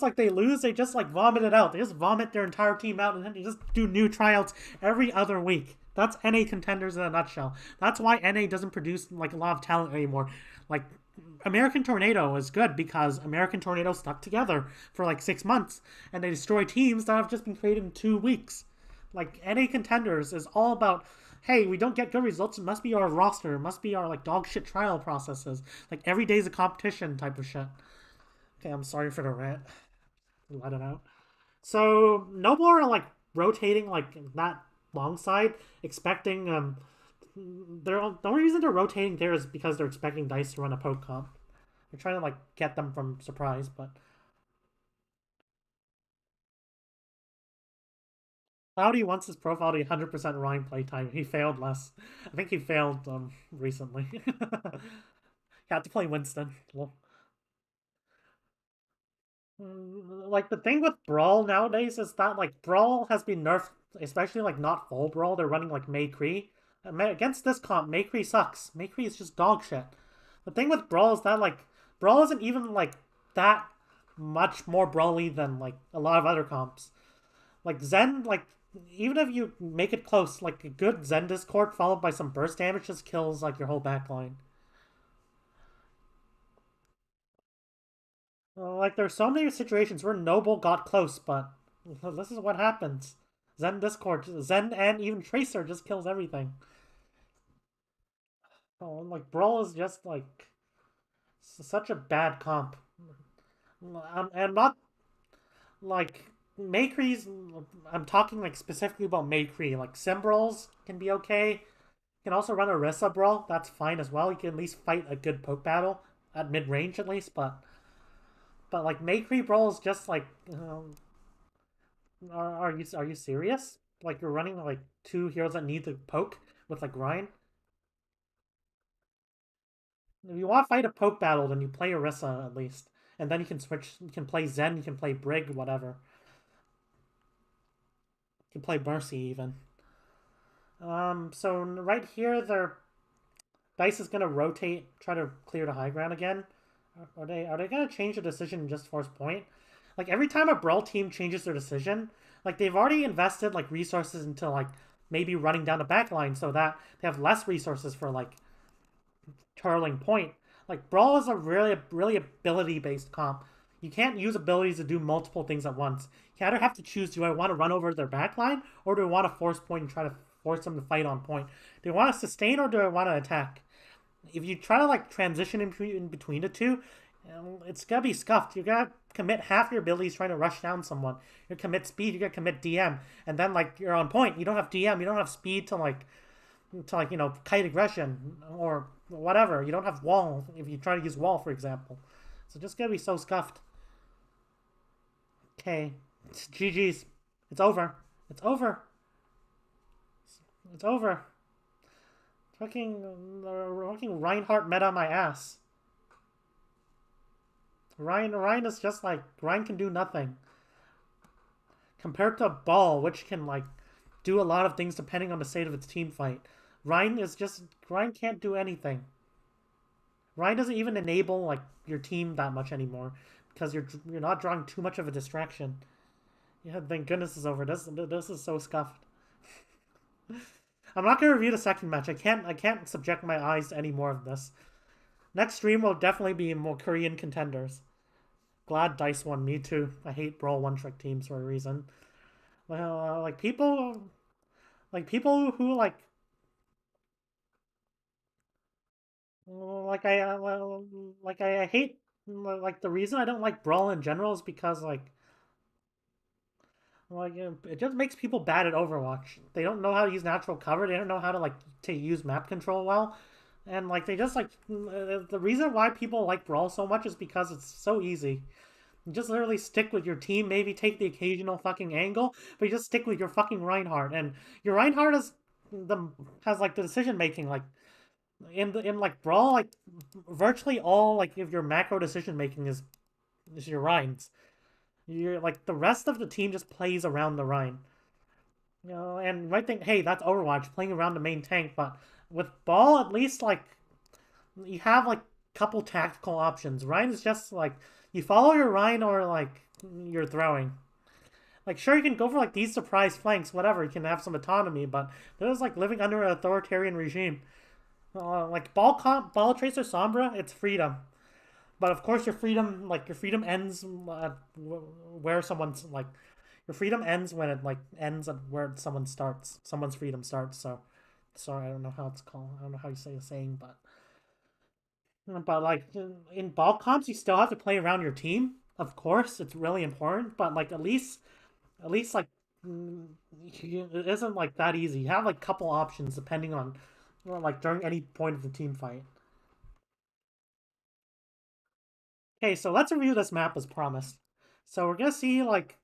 like they lose, they just like vomit it out. They just vomit their entire team out and then they just do new tryouts every other week. That's NA Contenders in a nutshell. That's why NA doesn't produce like a lot of talent anymore. Like American Tornado is good because American Tornado stuck together for like 6 months and they destroy teams that have just been created in 2 weeks. Like NA Contenders is all about, hey, we don't get good results. It must be our roster. It must be our like dog shit trial processes. Like every day's a competition type of shit. Okay, I'm sorry for the rant. Let it out. So no more like rotating like that long side, expecting they're the only reason they're rotating there is because they're expecting Dice to run a poke comp. They're trying to like get them from surprise, but Cloudy wants his profile to be 100% Ryan playtime. He failed less. I think he failed recently. He had to play Winston. Well, like the thing with Brawl nowadays is that like Brawl has been nerfed, especially like not full Brawl. They're running like Maycree. Against this comp, Maycree sucks. Maycree is just dog shit. The thing with Brawl is that like Brawl isn't even like that much more brawly than like a lot of other comps. Like Zen, like even if you make it close, like a good Zen Discord followed by some burst damage just kills like your whole backline. Like there's so many situations where Noble got close, but this is what happens. Zen Discord, Zen and even Tracer just kills everything. Oh, like Brawl is just like such a bad comp. I'm not like Maycree's. I'm talking like specifically about Maycree. Like Simbrals can be okay. You can also run a Rissa Brawl. That's fine as well. You can at least fight a good poke battle at mid range at least. But like Maycree Brawl is just like, are you serious? Like you're running like two heroes that need to poke with like Ryan. If you want to fight a poke battle, then you play Orisa at least. And then you can switch, you can play Zen, you can play Brig, whatever. You can play Mercy even. So right here, Dice is gonna rotate, try to clear the high ground again. Are they gonna change the decision just force point? Like every time a Brawl team changes their decision, like they've already invested like resources into like maybe running down the back line so that they have less resources for like turling point. Like Brawl is a really ability based comp. You can't use abilities to do multiple things at once. You either have to choose: do I want to run over their backline, or do I want to force point and try to force them to fight on point? Do I want to sustain, or do I want to attack? If you try to like transition in between the two, it's gonna be scuffed. You're gonna commit half your abilities trying to rush down someone. You commit speed, you gotta commit DM, and then like you're on point. You don't have DM, you don't have speed to kite aggression or whatever. You don't have wall if you try to use wall, for example. So just gonna be so scuffed. Okay, it's GG's. It's over. It's over. It's over. Fucking Reinhardt meta my ass. Ryan is just like Ryan can do nothing compared to Ball, which can like do a lot of things depending on the state of its team fight. Ryan can't do anything. Ryan doesn't even enable like your team that much anymore because you're not drawing too much of a distraction. Yeah, thank goodness it's over. This is so scuffed. I'm not gonna review the second match. I can't subject my eyes to any more of this. Next stream will definitely be more Korean contenders. Glad Dice won. Me too. I hate Brawl one trick teams for a reason. Well, people who I hate like the reason I don't like Brawl in general is because it just makes people bad at Overwatch. They don't know how to use natural cover. They don't know how to to use map control well, and like they just the reason why people like Brawl so much is because it's so easy. You just literally stick with your team. Maybe take the occasional fucking angle, but you just stick with your fucking Reinhardt, and your Reinhardt has like the decision making like in like Brawl like virtually all like if your macro decision making is your Rhines. You're like the rest of the team just plays around the Rhine. And you might think, hey, that's Overwatch playing around the main tank, but with Ball at least like you have like a couple tactical options. Rhine is just like you follow your Rhine or like you're throwing. Like sure you can go for like these surprise flanks, whatever, you can have some autonomy, but there's like living under an authoritarian regime. Like ball tracer sombra, it's freedom. But of course, your freedom ends where someone's like, your freedom ends when it like ends at where someone starts. Someone's freedom starts. So, sorry, I don't know how it's called. I don't know how you say the saying, but like in ball comps, you still have to play around your team. Of course, it's really important. But like at least like it isn't like that easy. You have like couple options depending on, like during any point of the team fight. Okay, so let's review this map as promised. So we're gonna see like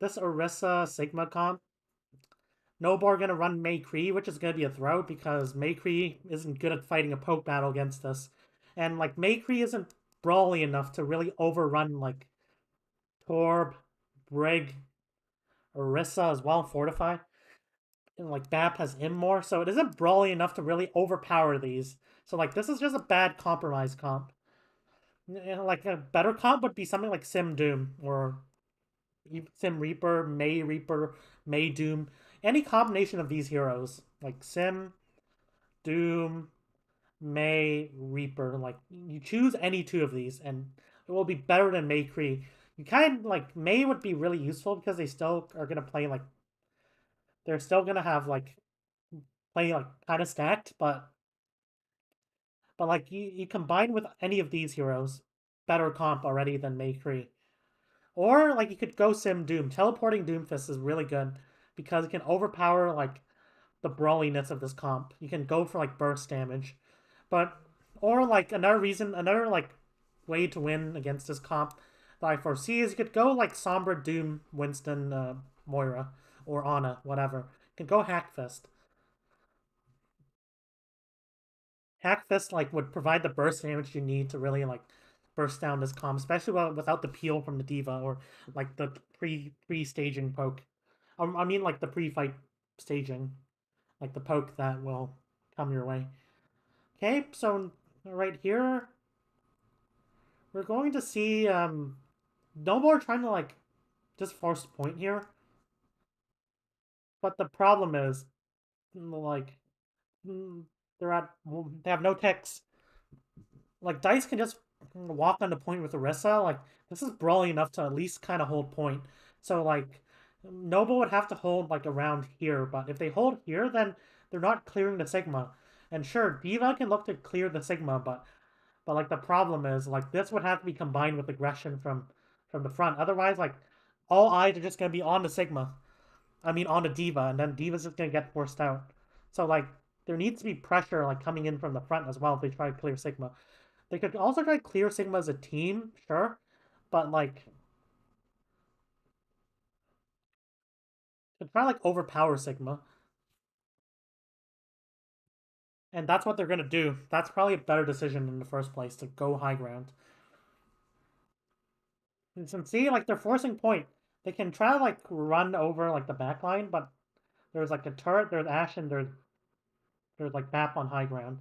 this Orisa Sigma comp. Noble are gonna run Maykree, which is gonna be a throw because Maykree isn't good at fighting a poke battle against us. And like Maykree isn't brawly enough to really overrun like Torb, Brig, Orisa as well, Fortify. And like Bap has Immor, so it isn't brawly enough to really overpower these. So like this is just a bad compromise comp. Like a better comp would be something like Sim Doom or Sim Reaper, May Doom, any combination of these heroes, like Sim, Doom, May, Reaper, like you choose any two of these, and it will be better than May Kree. You kind of like May would be really useful because they still are gonna play like they're still gonna have like play like kind of stacked, but like you combine with any of these heroes, better comp already than May Kree. Or like you could go Sim Doom. Teleporting Doomfist is really good because it can overpower like the brawliness of this comp. You can go for like burst damage. But or like another like way to win against this comp that I foresee is you could go like Sombra Doom, Winston, Moira, or Ana, whatever. You can go Hackfist. Hackfist like would provide the burst damage you need to really like burst down this comp, especially without the peel from the diva or like the pre staging poke. I mean like the pre fight staging, like the poke that will come your way. Okay, so right here we're going to see Noble are trying to like just force a point here, but the problem is like they're at they have no techs. Like Dice can just walk on the point with Orisa. Like this is brawly enough to at least kind of hold point. So like Noble would have to hold like around here, but if they hold here, then they're not clearing the Sigma. And sure, Diva can look to clear the Sigma, but like the problem is like this would have to be combined with aggression from the front. Otherwise, like all eyes are just gonna be on the Sigma. I mean on the Diva, and then Diva's just gonna get forced out. So like there needs to be pressure like coming in from the front as well if they try to clear Sigma. They could also try to clear Sigma as a team, sure, but like to try like overpower Sigma, and that's what they're gonna do. That's probably a better decision in the first place to go high ground. And see, like they're forcing point. They can try to like run over like the back line, but there's like a turret, there's Ash, and there's like Bap on high ground,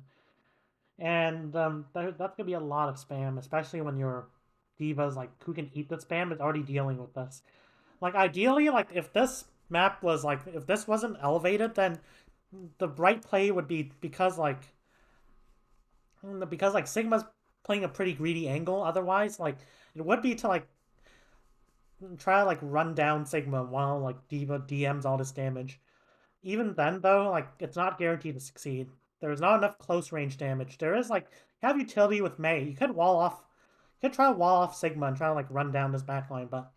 and that's gonna be a lot of spam, especially when your divas like who can eat the spam is already dealing with this. Like ideally, like if this map was like if this wasn't elevated, then the right play would be because Sigma's playing a pretty greedy angle. Otherwise, like it would be to like try to like run down Sigma while like Diva DMs all this damage. Even then, though, like it's not guaranteed to succeed. There's not enough close range damage. There is like have utility with May. You could wall off. You could try to wall off Sigma and try to like run down this backline, but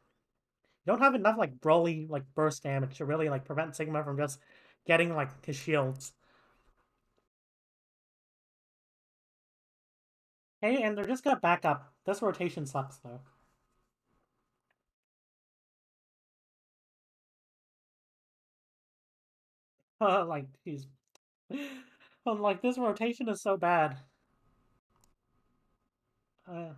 you don't have enough like Broly like burst damage to really like prevent Sigma from just getting like his shields. Hey, and they're just gonna back up. This rotation sucks though. Like he's like this rotation is so bad. Uh,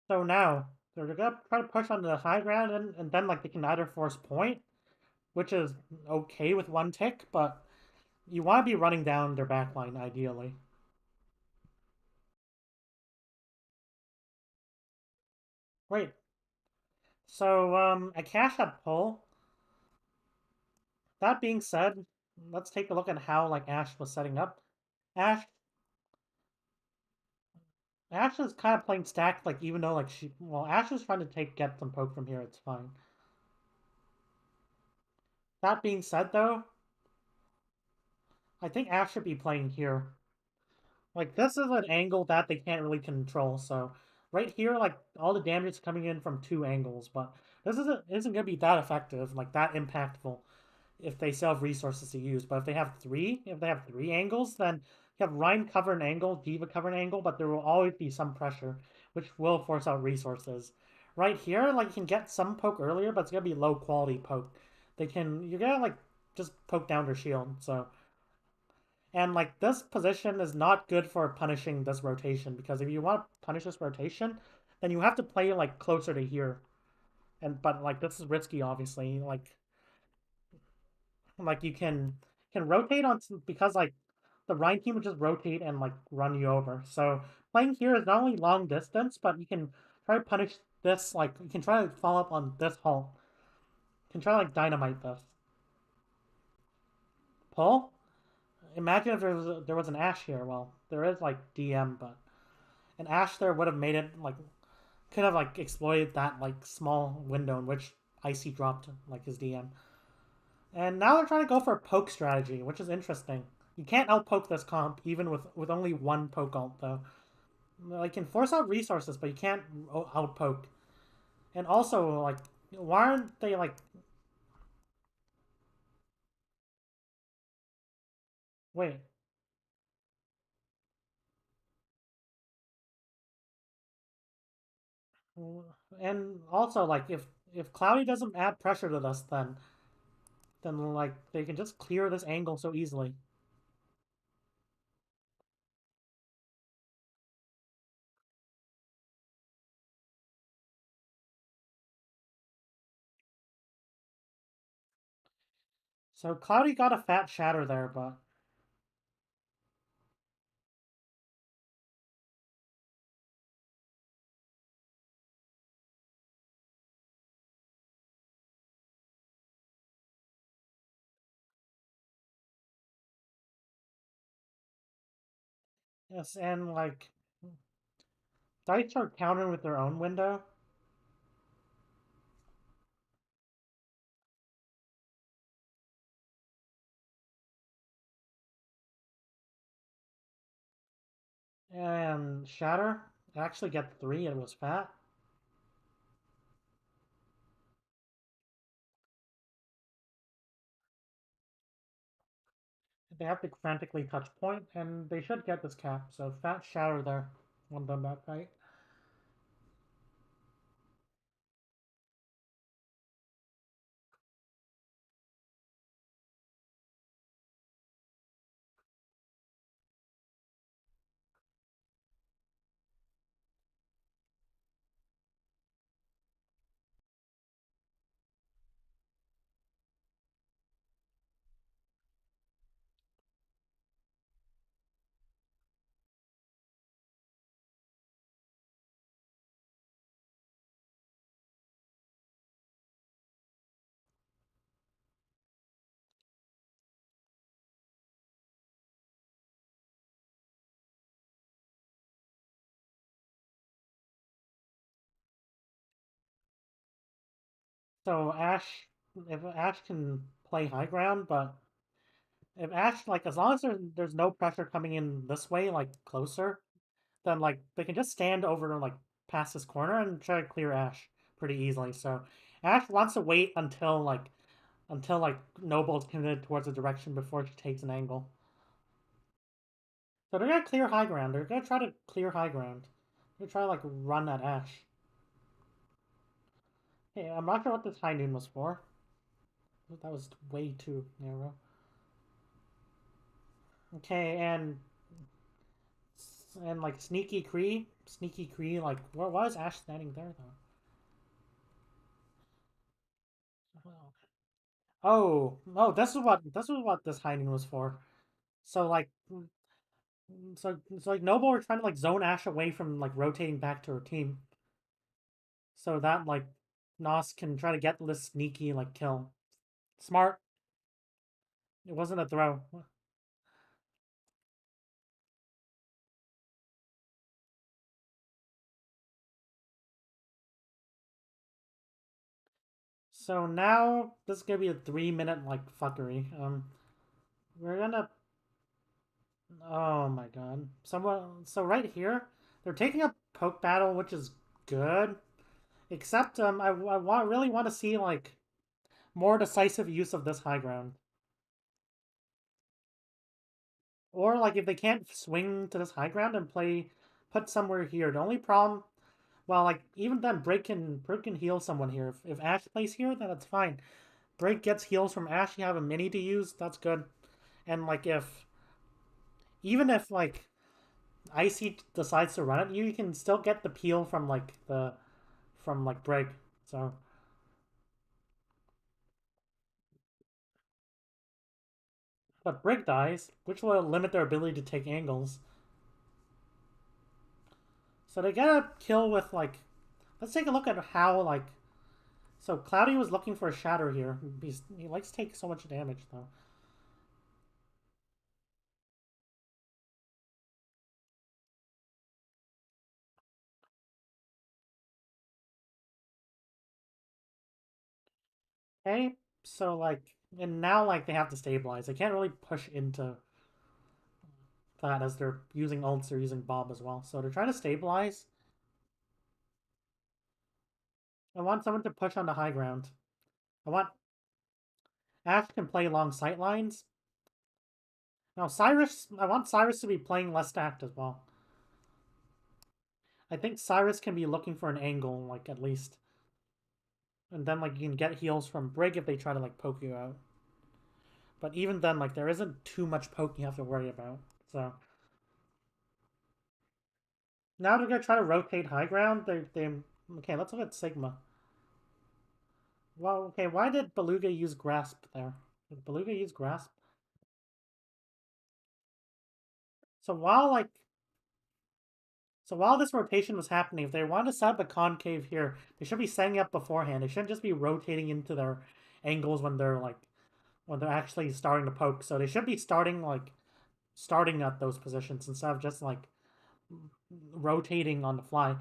so now they're gonna try to push on the high ground, and then like they can either force point, which is okay with one tick, but you want to be running down their backline ideally. Great. So I cash that pull. That being said, let's take a look at how like Ash was setting up. Ash Ash is kind of playing stacked, like even though like Ash is trying to get some poke from here. It's fine. That being said, though, I think Ash should be playing here. Like this is an angle that they can't really control. So right here, like all the damage is coming in from two angles, but this isn't gonna be that effective, like that impactful if they still have resources to use. But if they have three angles, then you have Rhyme cover an angle, Diva cover an angle, but there will always be some pressure, which will force out resources. Right here, like you can get some poke earlier, but it's gonna be low quality poke. You're gonna like just poke down their shield. So and like this position is not good for punishing this rotation because if you want to punish this rotation, then you have to play like closer to here. And but like this is risky, obviously. Like you can rotate on because like the Rhine team would just rotate and like run you over. So playing here is not only long distance, but you can try to punish this. Like you can try to follow up on this halt. You can try to like dynamite this pull. Imagine if there was an Ash here. Well, there is like DM, but an Ash there would have made it like could have like exploited that like small window in which Icy dropped like his DM. And now they're trying to go for a poke strategy, which is interesting. You can't outpoke this comp even with only one poke ult though. Like can force out resources, but you can't outpoke. And also like why aren't they like wait? And also like if Cloudy doesn't add pressure to this, then like they can just clear this angle so easily. So Cloudy got a fat shatter there, but yes, and like Dice are countering with their own window. And Shatter actually get three. It was fat. They have to frantically touch point, and they should get this cap. So fat Shatter there. Won them that fight. So if Ash can play high ground, but if Ash like as long as there's no pressure coming in this way, like closer, then like they can just stand over like past this corner and try to clear Ash pretty easily. So Ash wants to wait until like Noble's committed towards a direction before she takes an angle. So they're gonna clear high ground. They're gonna try to clear high ground. They're gonna try to like run at Ash. Hey, I'm not sure what this high noon was for. That was way too narrow. Okay, and like sneaky Cree. Like, why is Ash standing there though? Oh, this is what this hiding was for. So like, so like Noble are trying to like zone Ash away from like rotating back to her team, so that like Nos can try to get this sneaky like kill. Smart. It wasn't a throw. So now this is gonna be a 3 minute like fuckery. We're gonna. Oh my god. Someone. So right here, they're taking a poke battle, which is good. Except really want to see like more decisive use of this high ground. Or like if they can't swing to this high ground and put somewhere here. The only problem, well, like even then, Break can heal someone here. If Ash plays here, then that's fine. Break gets heals from Ash. You have a mini to use. That's good. And like if even if like Icy decides to run it, you can still get the peel from like Break. So, but Break dies, which will limit their ability to take angles. So they get a kill with like. Let's take a look at how like. So Cloudy was looking for a shatter here. He likes to take so much damage though. Okay, so like, and now like they have to stabilize. They can't really push into that as they're using ults. They're using Bob as well, so they're trying to stabilize. I want someone to push on the high ground. I want Ash can play along sight lines. Now Cyrus, I want Cyrus to be playing less stacked as well. I think Cyrus can be looking for an angle, like at least, and then like you can get heals from Brig if they try to like poke you out. But even then, like there isn't too much poke you have to worry about. So now they're gonna try to rotate high ground. They okay. Let's look at Sigma. Well, okay. Why did Beluga use Grasp there? Did Beluga use Grasp? So while like so while this rotation was happening, if they want to set up a concave here, they should be setting up beforehand. They shouldn't just be rotating into their angles when they're actually starting to poke. So they should be starting at those positions instead of just like rotating on the fly.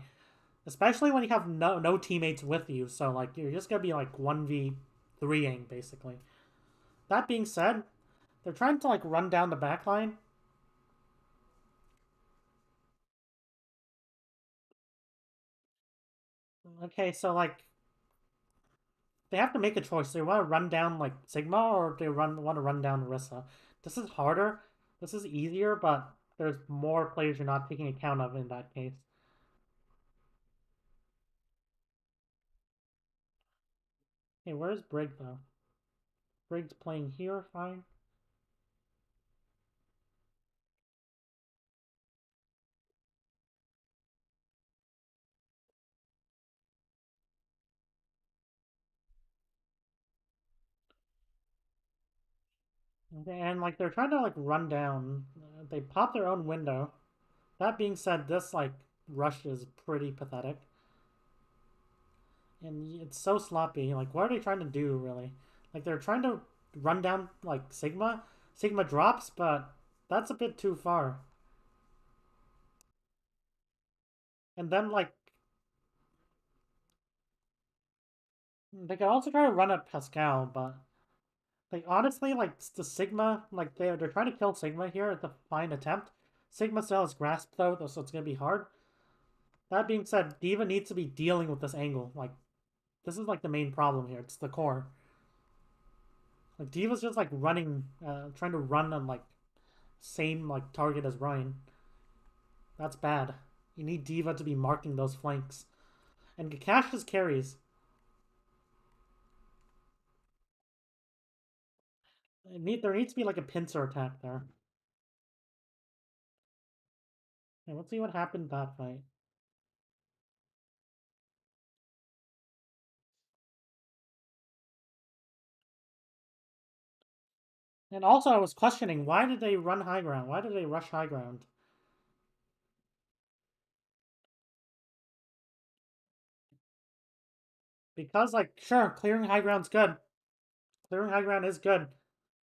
Especially when you have no teammates with you, so like you're just gonna be like 1v3ing basically. That being said, they're trying to like run down the backline. Okay, so like they have to make a choice. They want to run down like Sigma or they want to run down Rissa. This is harder. This is easier, but there's more players you're not taking account of in that case. Hey, where's Brig though? Brig's playing here, fine. Okay, and like they're trying to like run down. They pop their own window. That being said, this like rush is pretty pathetic. And it's so sloppy. Like, what are they trying to do, really? Like, they're trying to run down, like, Sigma. Sigma drops, but that's a bit too far. And then, like, they could also try to run at Pascal, but, like, honestly, like, the Sigma, like, they're trying to kill Sigma here at the fine attempt. Sigma still has Grasp, though, so it's gonna be hard. That being said, Diva needs to be dealing with this angle. Like, this is, like, the main problem here. It's the core. Like, Diva's just, like, running, trying to run on, like, same like target as Ryan. That's bad. You need Diva to be marking those flanks. And Kakash just carries. There needs to be like a pincer attack there. Okay, let's see what happened that fight. And also I was questioning, why did they run high ground? Why did they rush high ground? Because like, sure, clearing high ground's good. Clearing high ground is good.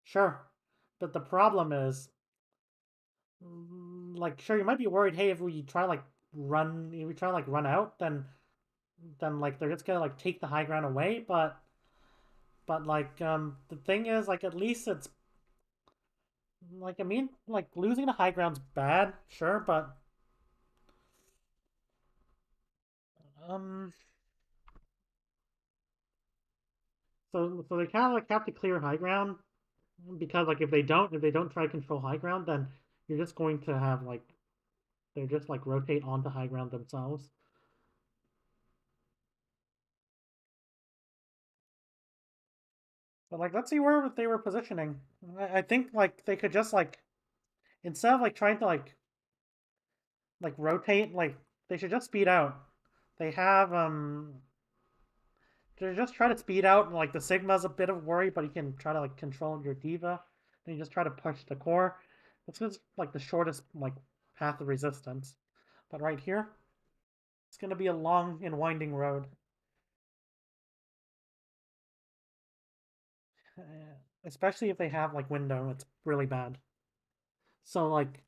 Sure. But the problem is, like, sure, you might be worried. Hey, if we try like run out, then like they're just gonna like take the high ground away. But like the thing is, like, at least it's like, I mean, like, losing the high ground's bad, sure, but um so they kind of like have to clear high ground, because like if they don't try to control high ground, then you're just going to have like they're just like rotate onto high ground themselves. But like, let's see where they were positioning. I think like they could just like, instead of like trying to like rotate, like they should just speed out. They have to just try to speed out, and like the Sigma's a bit of a worry, but you can try to like control your Diva. Then you just try to push the core. This is like the shortest like path of resistance. But right here, it's gonna be a long and winding road. Uh, Especially if they have like window, it's really bad. So like,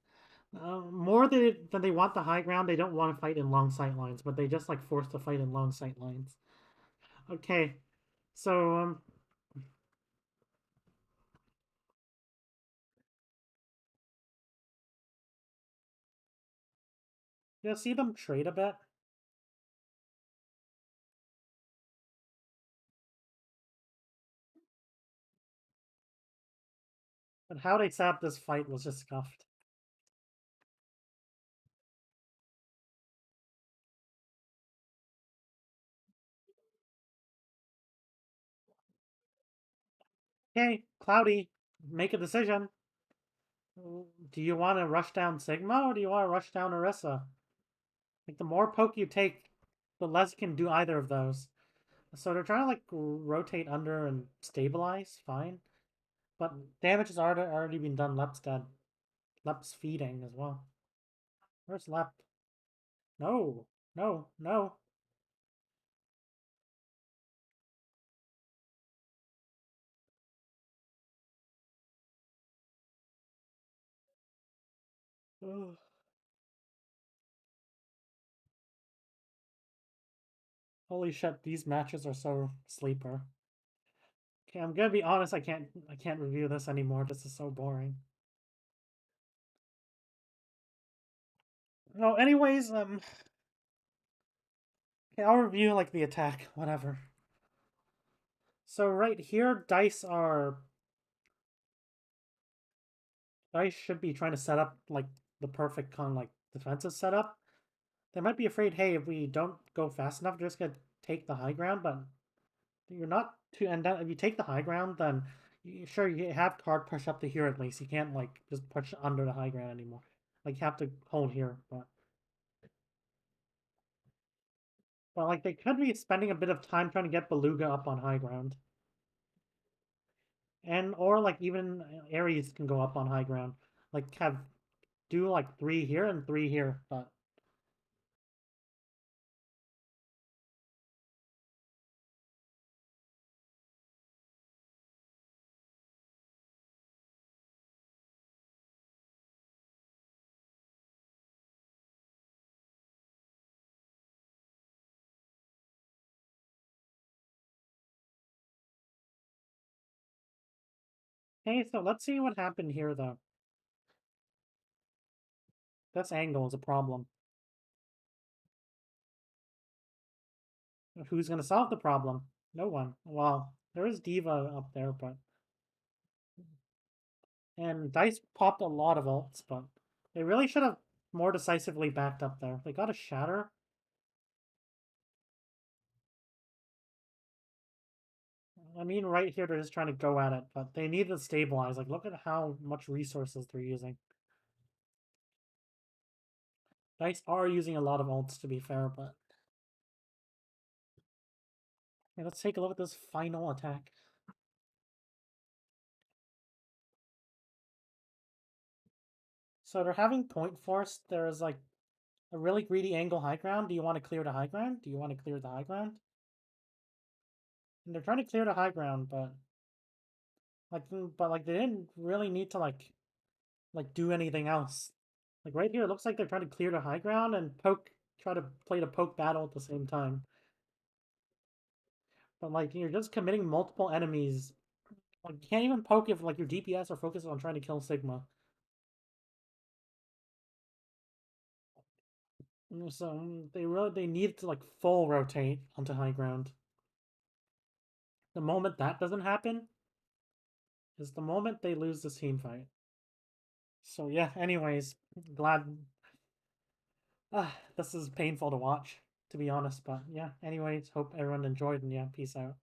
more than they want the high ground, they don't want to fight in long sight lines, but they just like force to fight in long sight lines. Okay, so you'll see them trade a bit. But how they set up this fight was just scuffed. Okay, Cloudy, make a decision. Do you want to rush down Sigma, or do you want to rush down Orisa? Like, the more poke you take, the less you can do either of those. So they're trying to like rotate under and stabilize, fine. But damage has already been done. Lep's dead. Lep's feeding as well. Where's Lep? No, no, no. Ugh. Holy shit, these matches are so sleeper. Okay, I'm gonna be honest, I can't review this anymore. This is so boring. No, anyways, okay, I'll review like the attack, whatever. So right here, dice should be trying to set up like the perfect like defensive setup. They might be afraid, hey, if we don't go fast enough, they're just gonna take the high ground, but you're not too. And then if you take the high ground, then sure, you have card push up to here at least. You can't like just push under the high ground anymore. Like, you have to hold here, but like they could be spending a bit of time trying to get Beluga up on high ground, and or like even Ares can go up on high ground. Like, do like 3 here and 3 here, but hey, so let's see what happened here though. This angle is a problem. Who's gonna solve the problem? No one. Well, there is Diva up there, but and Dice popped a lot of ults, but they really should have more decisively backed up there. They got a shatter. I mean, right here they're just trying to go at it, but they need to stabilize. Like, look at how much resources they're using. Dice are using a lot of ults, to be fair, but okay, let's take a look at this final attack. So they're having point force. There's like a really greedy angle high ground. Do you want to clear the high ground? Do you want to clear the high ground? And they're trying to clear the high ground, but Like, but like they didn't really need to like do anything else. Like right here, it looks like they're trying to clear the high ground and try to play the poke battle at the same time. But like you're just committing multiple enemies. Like you can't even poke if like your DPS are focused on trying to kill Sigma. So they need to like full rotate onto high ground. The moment that doesn't happen is the moment they lose this team fight. So yeah, anyways, glad this is painful to watch, to be honest, but yeah, anyways, hope everyone enjoyed and yeah, peace out.